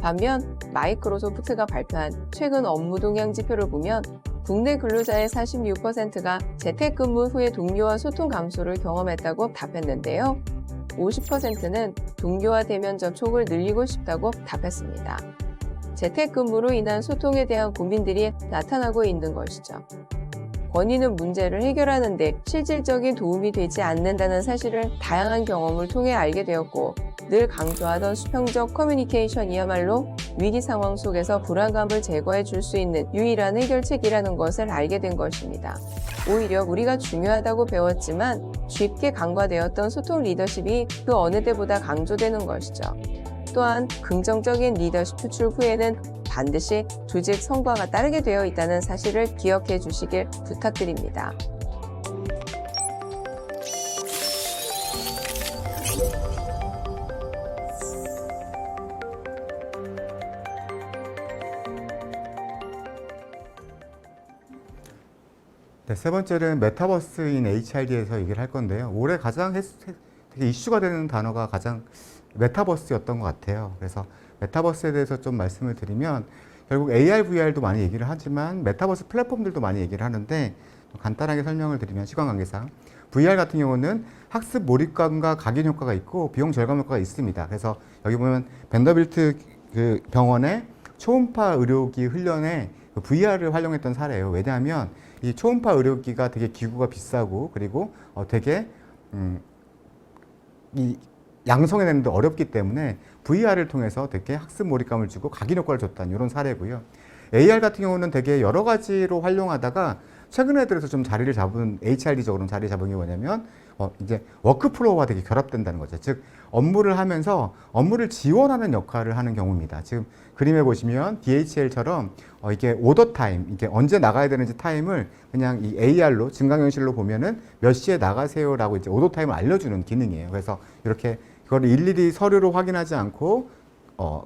반면 마이크로소프트가 발표한 최근 업무 동향 지표를 보면 국내 근로자의 46%가 재택근무 후에 동료와 소통 감소를 경험했다고 답했는데요. 50%는 동료와 대면 접촉을 늘리고 싶다고 답했습니다. 재택근무로 인한 소통에 대한 고민들이 나타나고 있는 것이죠. 권위는 문제를 해결하는 데 실질적인 도움이 되지 않는다는 사실을 다양한 경험을 통해 알게 되었고 늘 강조하던 수평적 커뮤니케이션이야말로 위기 상황 속에서 불안감을 제거해 줄 수 있는 유일한 해결책이라는 것을 알게 된 것입니다. 오히려 우리가 중요하다고 배웠지만 쉽게 간과되었던 소통 리더십이 그 어느 때보다 강조되는 것이죠. 또한 긍정적인 리더십 추출 후에는 반드시 조직 성과가 따르게 되어 있다는 사실을 기억해 주시길 부탁드립니다. 네, 세 번째는 메타버스인 HRD에서 얘기를 할 건데요. 올해 가장 되게 이슈가 되는 단어가 가장 메타버스였던 것 같아요. 그래서 메타버스에 대해서 좀 말씀을 드리면 결국 AR, VR도 많이 얘기를 하지만 메타버스 플랫폼들도 많이 얘기를 하는데 간단하게 설명을 드리면 시간 관계상 VR 같은 경우는 학습 몰입감과 각인 효과가 있고 비용 절감 효과가 있습니다. 그래서 여기 보면 벤더빌트 그 병원의 초음파 의료기 훈련에 VR을 활용했던 사례예요. 왜냐하면 이 초음파 의료기가 되게 기구가 비싸고 그리고 되게 이 양성해내는데 어렵기 때문에 VR을 통해서 되게 학습 몰입감을 주고 각인 효과를 줬다는 이런 사례고요. AR 같은 경우는 되게 여러 가지로 활용하다가 최근에 들어서 좀 자리를 잡은 HRD적으로는 자리 잡은 게 뭐냐면 이제 워크플로우와 되게 결합된다는 거죠. 즉 업무를 하면서 업무를 지원하는 역할을 하는 경우입니다. 지금 그림에 보시면 DHL처럼 이게 오더 타임, 이게 언제 나가야 되는지 타임을 그냥 이 AR로 증강현실로 보면은 몇 시에 나가세요라고 이제 오더 타임을 알려주는 기능이에요. 그래서 이렇게 그걸 일일이 서류로 확인하지 않고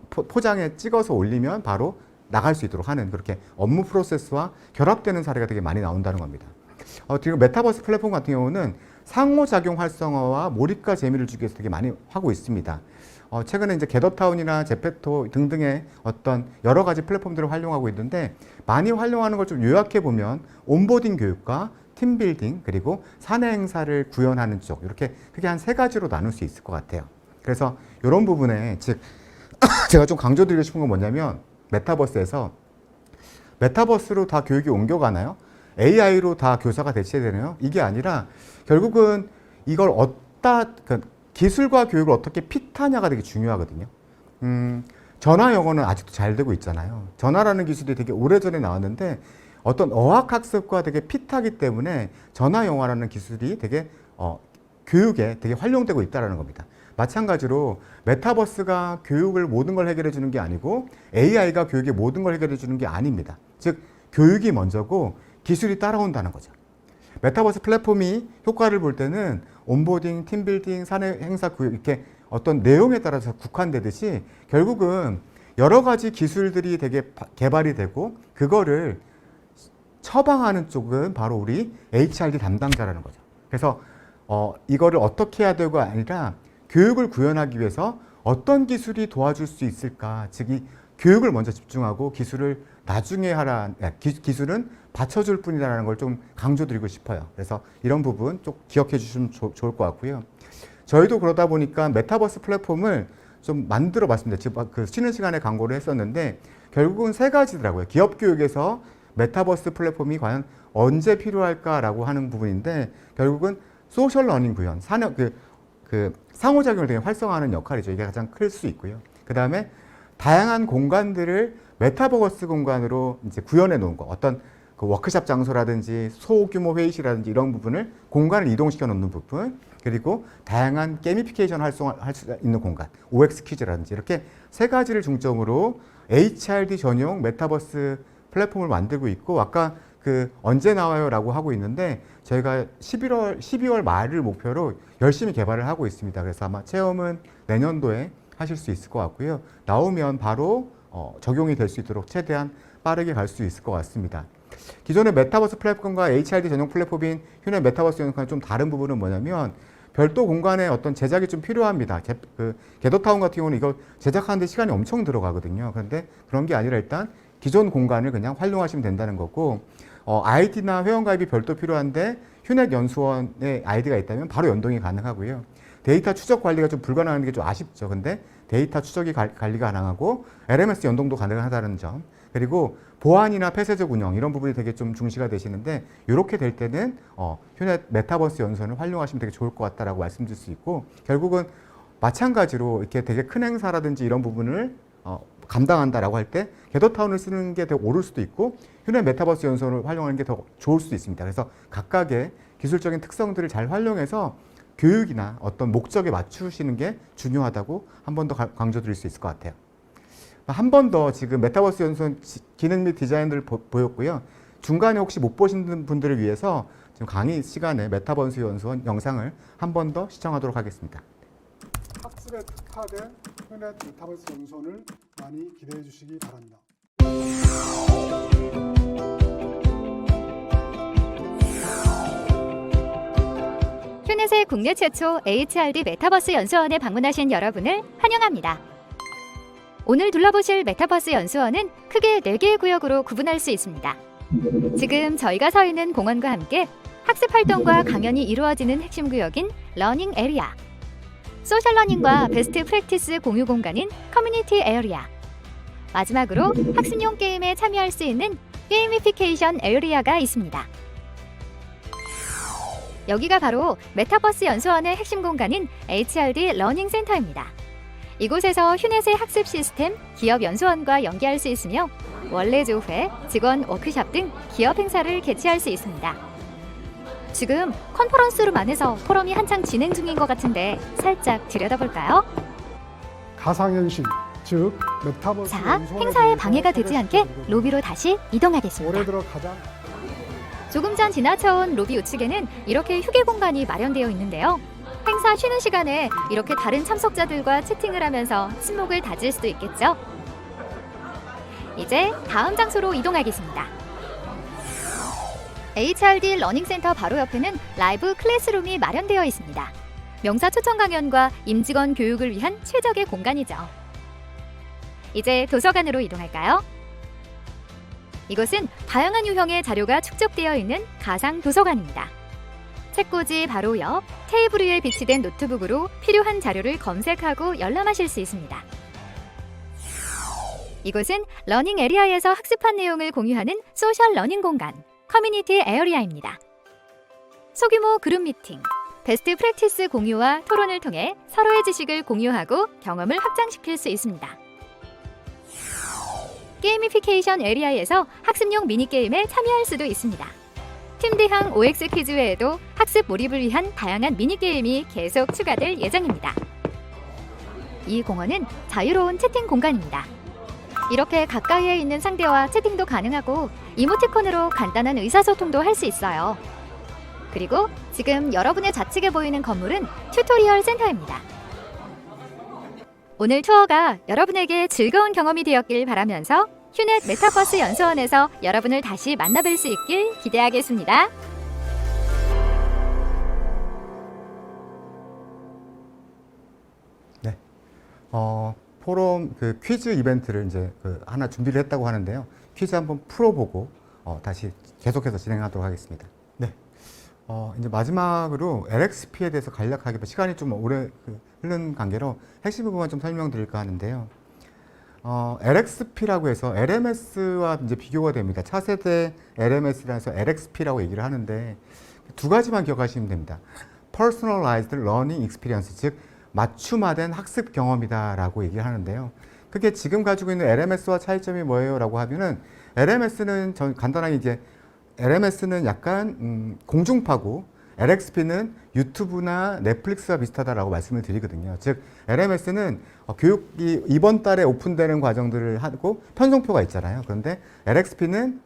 포장에 찍어서 올리면 바로 나갈 수 있도록 하는 그렇게 업무 프로세스와 결합되는 사례가 되게 많이 나온다는 겁니다. 그리고 메타버스 플랫폼 같은 경우는 상호작용 활성화와 몰입과 재미를 주기 위해서 되게 많이 하고 있습니다. 최근에 이제 게더타운이나 제페토 등등의 어떤 여러 가지 플랫폼들을 활용하고 있는데 많이 활용하는 걸 좀 요약해 보면 온보딩 교육과 팀빌딩 그리고 사내 행사를 구현하는 쪽 이렇게 크게 한 3가지로 나눌 수 있을 것 같아요. 그래서 이런 부분에 즉 제가 좀 강조드리고 싶은 건 뭐냐면 메타버스에서 메타버스로 다 교육이 옮겨가나요? AI로 다 교사가 대체되나요? 이게 아니라 결국은 이걸 기술과 교육을 어떻게 핏하냐가 되게 중요하거든요. 전화 영어는 아직도 잘 되고 있잖아요. 전화라는 기술이 되게 오래전에 나왔는데 어떤 어학학습과 되게 핏하기 때문에 전화 영어라는 기술이 되게 교육에 되게 활용되고 있다는 겁니다. 마찬가지로 메타버스가 교육을 모든 걸 해결해 주는 게 아니고 AI가 교육의 모든 걸 해결해 주는 게 아닙니다. 즉 교육이 먼저고 기술이 따라온다는 거죠. 메타버스 플랫폼이 효과를 볼 때는 온보딩, 팀빌딩, 사내 행사 교육 이렇게 어떤 내용에 따라서 국한되듯이 결국은 여러 가지 기술들이 되게 개발이 되고 그거를 처방하는 쪽은 바로 우리 HRD 담당자라는 거죠. 그래서 이거를 어떻게 해야 되고가 아니라 교육을 구현하기 위해서 어떤 기술이 도와줄 수 있을까? 즉, 이 교육을 먼저 집중하고 기술을 나중에 기술은 받쳐줄 뿐이라는 걸 좀 강조드리고 싶어요. 그래서 이런 부분 좀 기억해 주시면 좋을 것 같고요. 저희도 그러다 보니까 메타버스 플랫폼을 좀 만들어 봤습니다. 지금 쉬는 시간에 광고를 했었는데 결국은 세 가지더라고요. 기업 교육에서 메타버스 플랫폼이 과연 언제 필요할까라고 하는 부분인데 결국은 소셜 러닝 구현, 상호작용을 되게 활성화하는 역할이죠. 이게 가장 클 수 있고요. 그 다음에 다양한 공간들을 메타버스 공간으로 이제 구현해 놓은 거. 어떤 워크샵 장소라든지 소규모 회의실이라든지 이런 부분을 공간을 이동시켜 놓는 부분. 그리고 다양한 게이미피케이션 활성화할 수 있는 공간. OX 퀴즈라든지 이렇게 세 가지를 중점으로 HRD 전용 메타버스 플랫폼을 만들고 있고 아까 언제 나와요라고 하고 있는데 저희가 12월 말을 목표로 열심히 개발을 하고 있습니다. 그래서 아마 체험은 내년도에 하실 수 있을 것 같고요. 나오면 바로 적용이 될 수 있도록 최대한 빠르게 갈 수 있을 것 같습니다. 기존의 메타버스 플랫폼과 HRD 전용 플랫폼인 휴넷 메타버스 연구과는 좀 다른 부분은 뭐냐면 별도 공간에 어떤 제작이 좀 필요합니다. 게더타운 같은 경우는 이거 제작하는데 시간이 엄청 들어가거든요. 그런데 그런 게 아니라 일단 기존 공간을 그냥 활용하시면 된다는 거고 아이디나 회원가입이 별도 필요한데 휴넷 연수원에 아이디가 있다면 바로 연동이 가능하고요. 데이터 추적 관리가 좀 불가능한 게 좀 아쉽죠. 근데 데이터 추적이 관리가 가능하고 LMS 연동도 가능하다는 점. 그리고 보안이나 폐쇄적 운영 이런 부분이 되게 좀 중시가 되시는데 이렇게 될 때는 휴넷 메타버스 연수원을 활용하시면 되게 좋을 것 같다라고 말씀드릴 수 있고 결국은 마찬가지로 이렇게 되게 큰 행사라든지 이런 부분을 감당한다라고 할 때 게더타운을 쓰는 게 더 옳을 수도 있고 휴넷 메타버스 연수원을 활용하는 게 더 좋을 수도 있습니다. 그래서 각각의 기술적인 특성들을 잘 활용해서 교육이나 어떤 목적에 맞추시는 게 중요하다고 한 번 더 강조드릴 수 있을 것 같아요. 한 번 더 지금 메타버스 연수원 기능 및 디자인을 보였고요. 중간에 혹시 못 보신 분들을 위해서 지금 강의 시간에 메타버스 연수원 영상을 한 번 더 시청하도록 하겠습니다. 학습에 특화된 휴넷 메타버스 연수원을 많이 기대해 주시기 바랍니다. 휴넷의 국내 최초 HRD 메타버스 연수원에 방문하신 여러분을 환영합니다. 오늘 둘러보실 메타버스 연수원은 크게 4개의 구역으로 구분할 수 있습니다. 지금 저희가 서 있는 공원과 함께 학습 활동과 강연이 이루어지는 핵심 구역인 러닝 에리아, 소셜 러닝과 베스트 프랙티스 공유 공간인 커뮤니티 에리아, 마지막으로 학습용 게임에 참여할 수 있는 게이미피케이션 에리아가 있습니다. 여기가 바로 메타버스 연수원의 핵심 공간인 HRD 러닝 센터입니다. 이곳에서 휴넷의 학습 시스템, 기업 연수원과 연계할 수 있으며 원래 조회, 직원 워크샵 등 기업 행사를 개최할 수 있습니다. 지금 컨퍼런스룸 안에서 포럼이 한창 진행 중인 것 같은데 살짝 들여다볼까요? 가상현실, 즉 메타버스 자, 연수원에 행사에 대해서 방해가 되지 않게 소개시켜드리고요. 로비로 다시 이동하겠습니다. 올해 들어 가장 조금 전 지나쳐온 로비 우측에는 이렇게 휴게 공간이 마련되어 있는데요. 행사 쉬는 시간에 이렇게 다른 참석자들과 채팅을 하면서 친목을 다질 수도 있겠죠. 이제 다음 장소로 이동하겠습니다. HRD 러닝센터 바로 옆에는 라이브 클래스룸이 마련되어 있습니다. 명사 초청 강연과 임직원 교육을 위한 최적의 공간이죠. 이제 도서관으로 이동할까요? 이곳은 다양한 유형의 자료가 축적되어 있는 가상 도서관입니다. 책꽂이 바로 옆 테이블 위에 비치된 노트북으로 필요한 자료를 검색하고 열람하실 수 있습니다. 이곳은 러닝 에리아에서 학습한 내용을 공유하는 소셜 러닝 공간, 커뮤니티 에어리아입니다. 소규모 그룹 미팅, 베스트 프랙티스 공유와 토론을 통해 서로의 지식을 공유하고 경험을 확장시킬 수 있습니다. 게이미피케이션 에리아에서 학습용 미니게임에 참여할 수도 있습니다. 팀 대항 OX 퀴즈 외에도 학습 몰입을 위한 다양한 미니게임이 계속 추가될 예정입니다. 이 공원은 자유로운 채팅 공간입니다. 이렇게 가까이에 있는 상대와 채팅도 가능하고 이모티콘으로 간단한 의사소통도 할 수 있어요. 그리고 지금 여러분의 좌측에 보이는 건물은 튜토리얼 센터입니다. 오늘 투어가 여러분에게 즐거운 경험이 되었길 바라면서 휴넷 메타버스 연수원에서 여러분을 다시 만나뵐 수 있길 기대하겠습니다. 네. 포럼 그 퀴즈 이벤트를 이제 하나 준비를 했다고 하는데요. 퀴즈 한번 풀어보고 다시 계속해서 진행하도록 하겠습니다. 네. 이제 마지막으로 LXP에 대해서 간략하게 시간이 좀 오래 흐른 관계로 핵심 부분만 좀 설명드릴까 하는데요. LXP라고 해서 LMS와 이제 비교가 됩니다. 차세대 LMS라 해서 LXP라고 얘기를 하는데 두 가지만 기억하시면 됩니다. Personalized Learning Experience, 즉 맞춤화된 학습 경험이다라고 얘기를 하는데요. 그게 지금 가지고 있는 LMS와 차이점이 뭐예요라고 하면은 LMS는 간단하게 이제 LMS는 약간 공중파고 LXP는 유튜브나 넷플릭스와 비슷하다라고 말씀을 드리거든요. 즉 LMS는 교육이 이번 달에 오픈되는 과정들을 하고 편성표가 있잖아요. 그런데 LXP는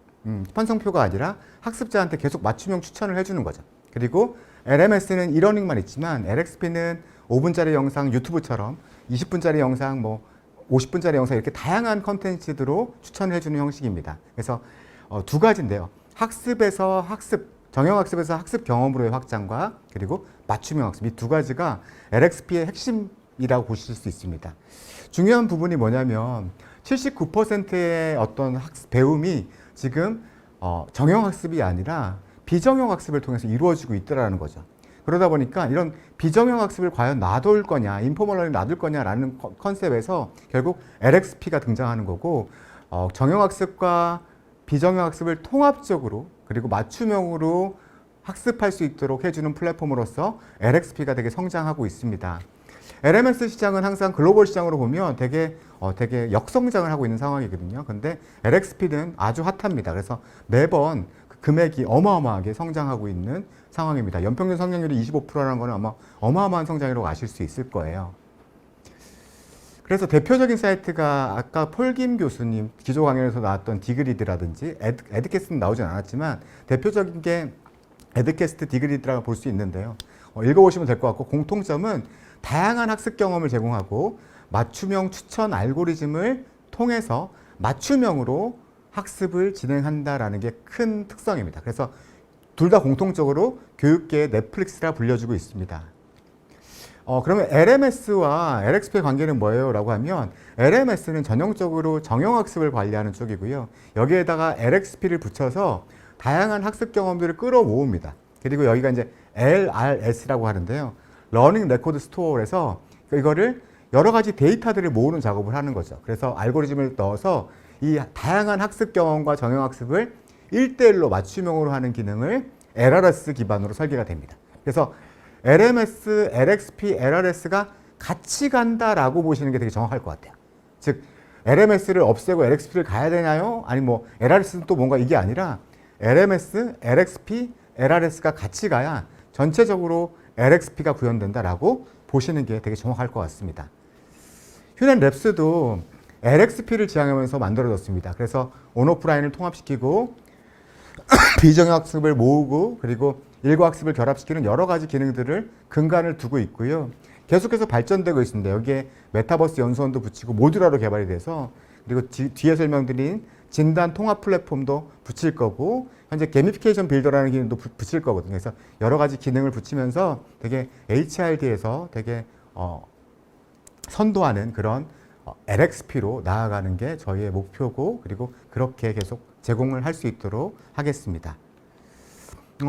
편성표가 아니라 학습자한테 계속 맞춤형 추천을 해주는 거죠. 그리고 LMS는 이러닝만 있지만 LXP는 5분짜리 영상 유튜브처럼 20분짜리 영상, 뭐 50분짜리 영상 이렇게 다양한 컨텐츠들로 추천을 해주는 형식입니다. 그래서 두 가지인데요. 정형학습에서 학습 경험으로의 확장과 그리고 맞춤형 학습, 이 두 가지가 LXP의 핵심이라고 보실 수 있습니다. 중요한 부분이 뭐냐면 79%의 어떤 배움이 지금 정형학습이 아니라 비정형학습을 통해서 이루어지고 있더라는 거죠. 그러다 보니까 이런 비정형학습을 과연 놔둘 거냐, 인포멀 러닝 놔둘 거냐라는 컨셉에서 결국 LXP가 등장하는 거고, 정형학습과 비정형학습을 통합적으로 그리고 맞춤형으로 학습할 수 있도록 해주는 플랫폼으로서 LXP가 되게 성장하고 있습니다. LMS 시장은 항상 글로벌 시장으로 보면 되게 역성장을 하고 있는 상황이거든요. 근데 LXP는 아주 핫합니다. 그래서 매번 그 금액이 어마어마하게 성장하고 있는 상황입니다. 연평균 성장률이 25%라는 거는 아마 어마어마한 성장이라고 아실 수 있을 거예요. 그래서 대표적인 사이트가 아까 폴김 교수님 기조 강연에서 나왔던 디그리드라든지 에드캐스트는 나오진 않았지만 대표적인 게 에드캐스트 디그리드라고 볼 수 있는데요. 읽어보시면 될 것 같고, 공통점은 다양한 학습 경험을 제공하고 맞춤형 추천 알고리즘을 통해서 맞춤형으로 학습을 진행한다라는 게 큰 특성입니다. 그래서 둘 다 공통적으로 교육계의 넷플릭스라 불려지고 있습니다. 그러면 LMS와 LXP의 관계는 뭐예요? 라고 하면 LMS는 전형적으로 정형학습을 관리하는 쪽이고요. 여기에다가 LXP를 붙여서 다양한 학습 경험들을 끌어모읍니다. 그리고 여기가 이제 LRS라고 하는데요. 러닝 레코드 스토어에서 이거를 여러 가지 데이터들을 모으는 작업을 하는 거죠. 그래서 알고리즘을 넣어서 이 다양한 학습 경험과 정형학습을 1대1로 맞춤형으로 하는 기능을 LRS 기반으로 설계가 됩니다. 그래서 LMS, LXP, LRS가 같이 간다라고 보시는 게 되게 정확할 것 같아요. 즉 LMS를 없애고 LXP를 가야 되나요? 아니 뭐 LRS는 또 뭔가 이게 아니라 LMS, LXP, LRS가 같이 가야 전체적으로 LXP가 구현된다라고 보시는 게 되게 정확할 것 같습니다. 휴넷 랩스도 LXP를 지향하면서 만들어졌습니다. 그래서 온오프라인을 통합시키고 비정형학습을 모으고 그리고 일과학습을 결합시키는 여러 가지 기능들을 근간을 두고 있고요. 계속해서 발전되고 있습니다. 여기에 메타버스 연수원도 붙이고 모듈화로 개발이 돼서, 그리고 뒤에 설명드린 진단 통합 플랫폼도 붙일 거고, 현재 게미피케이션 빌더라는 기능도 붙일 거거든요. 그래서 여러 가지 기능을 붙이면서 되게 HRD에서 되게 선도하는 그런 LXP로 나아가는 게 저희의 목표고, 그리고 그렇게 계속 제공을 할 수 있도록 하겠습니다.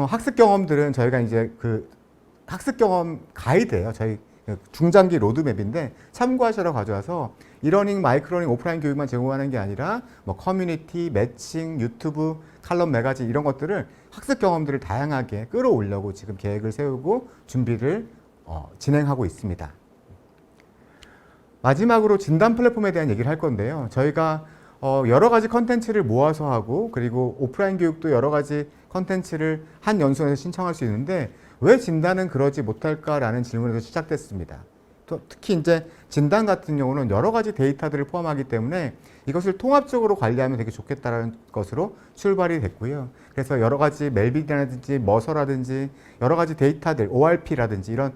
학습 경험들은 저희가 이제 그 학습 경험 가이드예요. 저희 중장기 로드맵인데 참고하시라고 가져와서 이러닝, 마이크러닝, 오프라인 교육만 제공하는 게 아니라 뭐 커뮤니티, 매칭, 유튜브, 칼럼, 매거진 이런 것들을 학습 경험들을 다양하게 끌어올려고 지금 계획을 세우고 준비를 진행하고 있습니다. 마지막으로 진단 플랫폼에 대한 얘기를 할 건데요. 저희가 여러 가지 컨텐츠를 모아서 하고 그리고 오프라인 교육도 여러 가지 컨텐츠를 한 연수원에서 신청할 수 있는데 왜 진단은 그러지 못할까라는 질문에서 시작됐습니다. 특히 이제 진단 같은 경우는 여러 가지 데이터들을 포함하기 때문에 이것을 통합적으로 관리하면 되게 좋겠다라는 것으로 출발이 됐고요. 그래서 여러 가지 멜빈이라든지 머서라든지 여러 가지 데이터들, ORP라든지 이런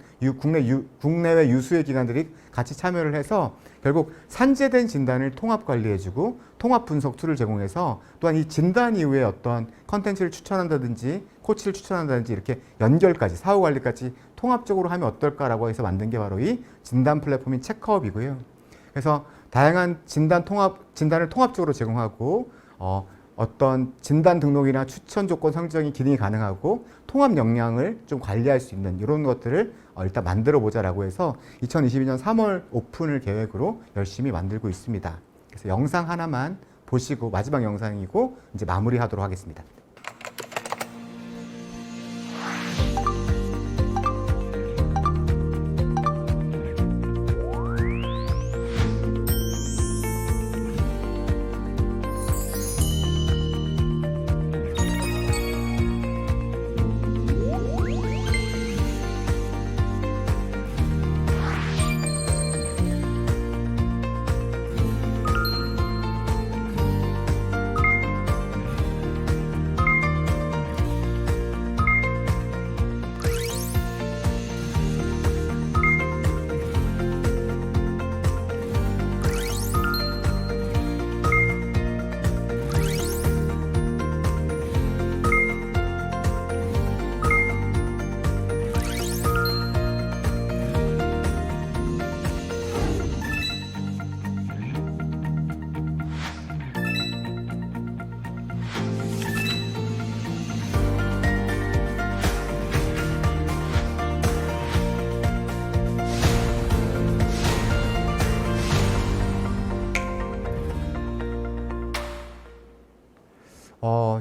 국내외 유수의 기관들이 같이 참여를 해서 결국 산재된 진단을 통합 관리해주고 통합 분석 툴을 제공해서 또한 이 진단 이후에 어떤 컨텐츠를 추천한다든지 코치를 추천한다든지 이렇게 연결까지 사후 관리까지 통합적으로 하면 어떨까라고 해서 만든 게 바로 이 진단 플랫폼인 체크업이고요. 그래서 다양한 진단을 통합적으로 제공하고 어떤 진단 등록이나 추천 조건 설정이 기능이 가능하고 통합 역량을 좀 관리할 수 있는 이런 것들을 일단 만들어 보자라고 해서 2022년 3월 오픈을 계획으로 열심히 만들고 있습니다. 그래서 영상 하나만 보시고 마지막 영상이고 이제 마무리하도록 하겠습니다.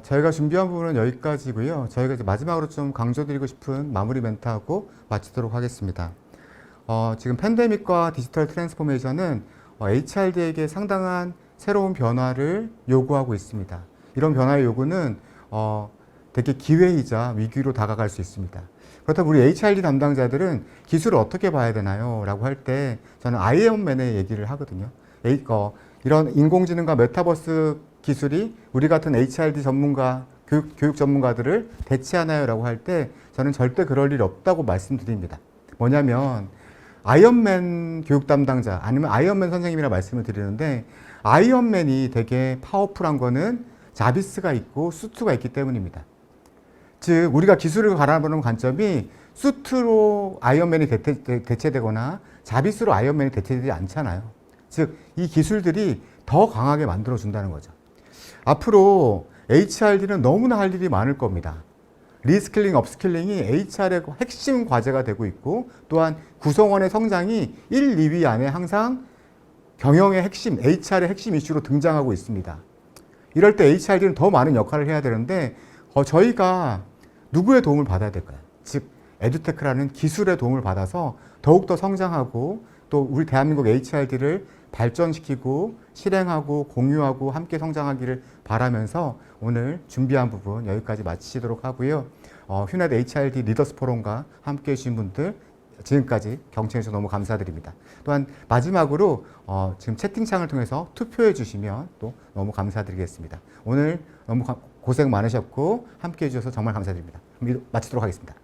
저희가 준비한 부분은 여기까지고요. 저희가 이제 마지막으로 좀 강조드리고 싶은 마무리 멘트하고 마치도록 하겠습니다. 지금 팬데믹과 디지털 트랜스포메이션은 HRD에게 상당한 새로운 변화를 요구하고 있습니다. 이런 변화의 요구는 되게 기회이자 위기로 다가갈 수 있습니다. 그렇다면 우리 HRD 담당자들은 기술을 어떻게 봐야 되나요? 라고 할 때 저는 아이언맨의 얘기를 하거든요. 이런 인공지능과 메타버스 기술이 우리 같은 HRD 전문가, 교육 전문가들을 대체하나요? 라고 할 때 저는 절대 그럴 일이 없다고 말씀드립니다. 뭐냐면 아이언맨 교육 담당자 아니면 아이언맨 선생님이라 말씀을 드리는데 아이언맨이 되게 파워풀한 거는 자비스가 있고 수트가 있기 때문입니다. 즉 우리가 기술을 바라보는 관점이 수트로 아이언맨이 대체되거나 자비스로 아이언맨이 대체되지 않잖아요. 즉 이 기술들이 더 강하게 만들어준다는 거죠. 앞으로 HRD는 너무나 할 일이 많을 겁니다. 리스킬링, 업스킬링이 HR의 핵심 과제가 되고 있고 또한 구성원의 성장이 1, 2위 안에 항상 경영의 핵심, HR의 핵심 이슈로 등장하고 있습니다. 이럴 때 HRD는 더 많은 역할을 해야 되는데 저희가 누구의 도움을 받아야 될까요? 즉 에듀테크라는 기술의 도움을 받아서 더욱더 성장하고 또 우리 대한민국 HRD를 발전시키고 실행하고 공유하고 함께 성장하기를 바라면서 오늘 준비한 부분 여기까지 마치도록 하고요. 휴넷 HRD 리더스 포럼과 함께 해주신 분들 지금까지 경청해 주셔서 너무 감사드립니다. 또한 마지막으로 지금 채팅창을 통해서 투표해 주시면 또 너무 감사드리겠습니다. 오늘 너무 고생 많으셨고 함께 해주셔서 정말 감사드립니다. 마치도록 하겠습니다.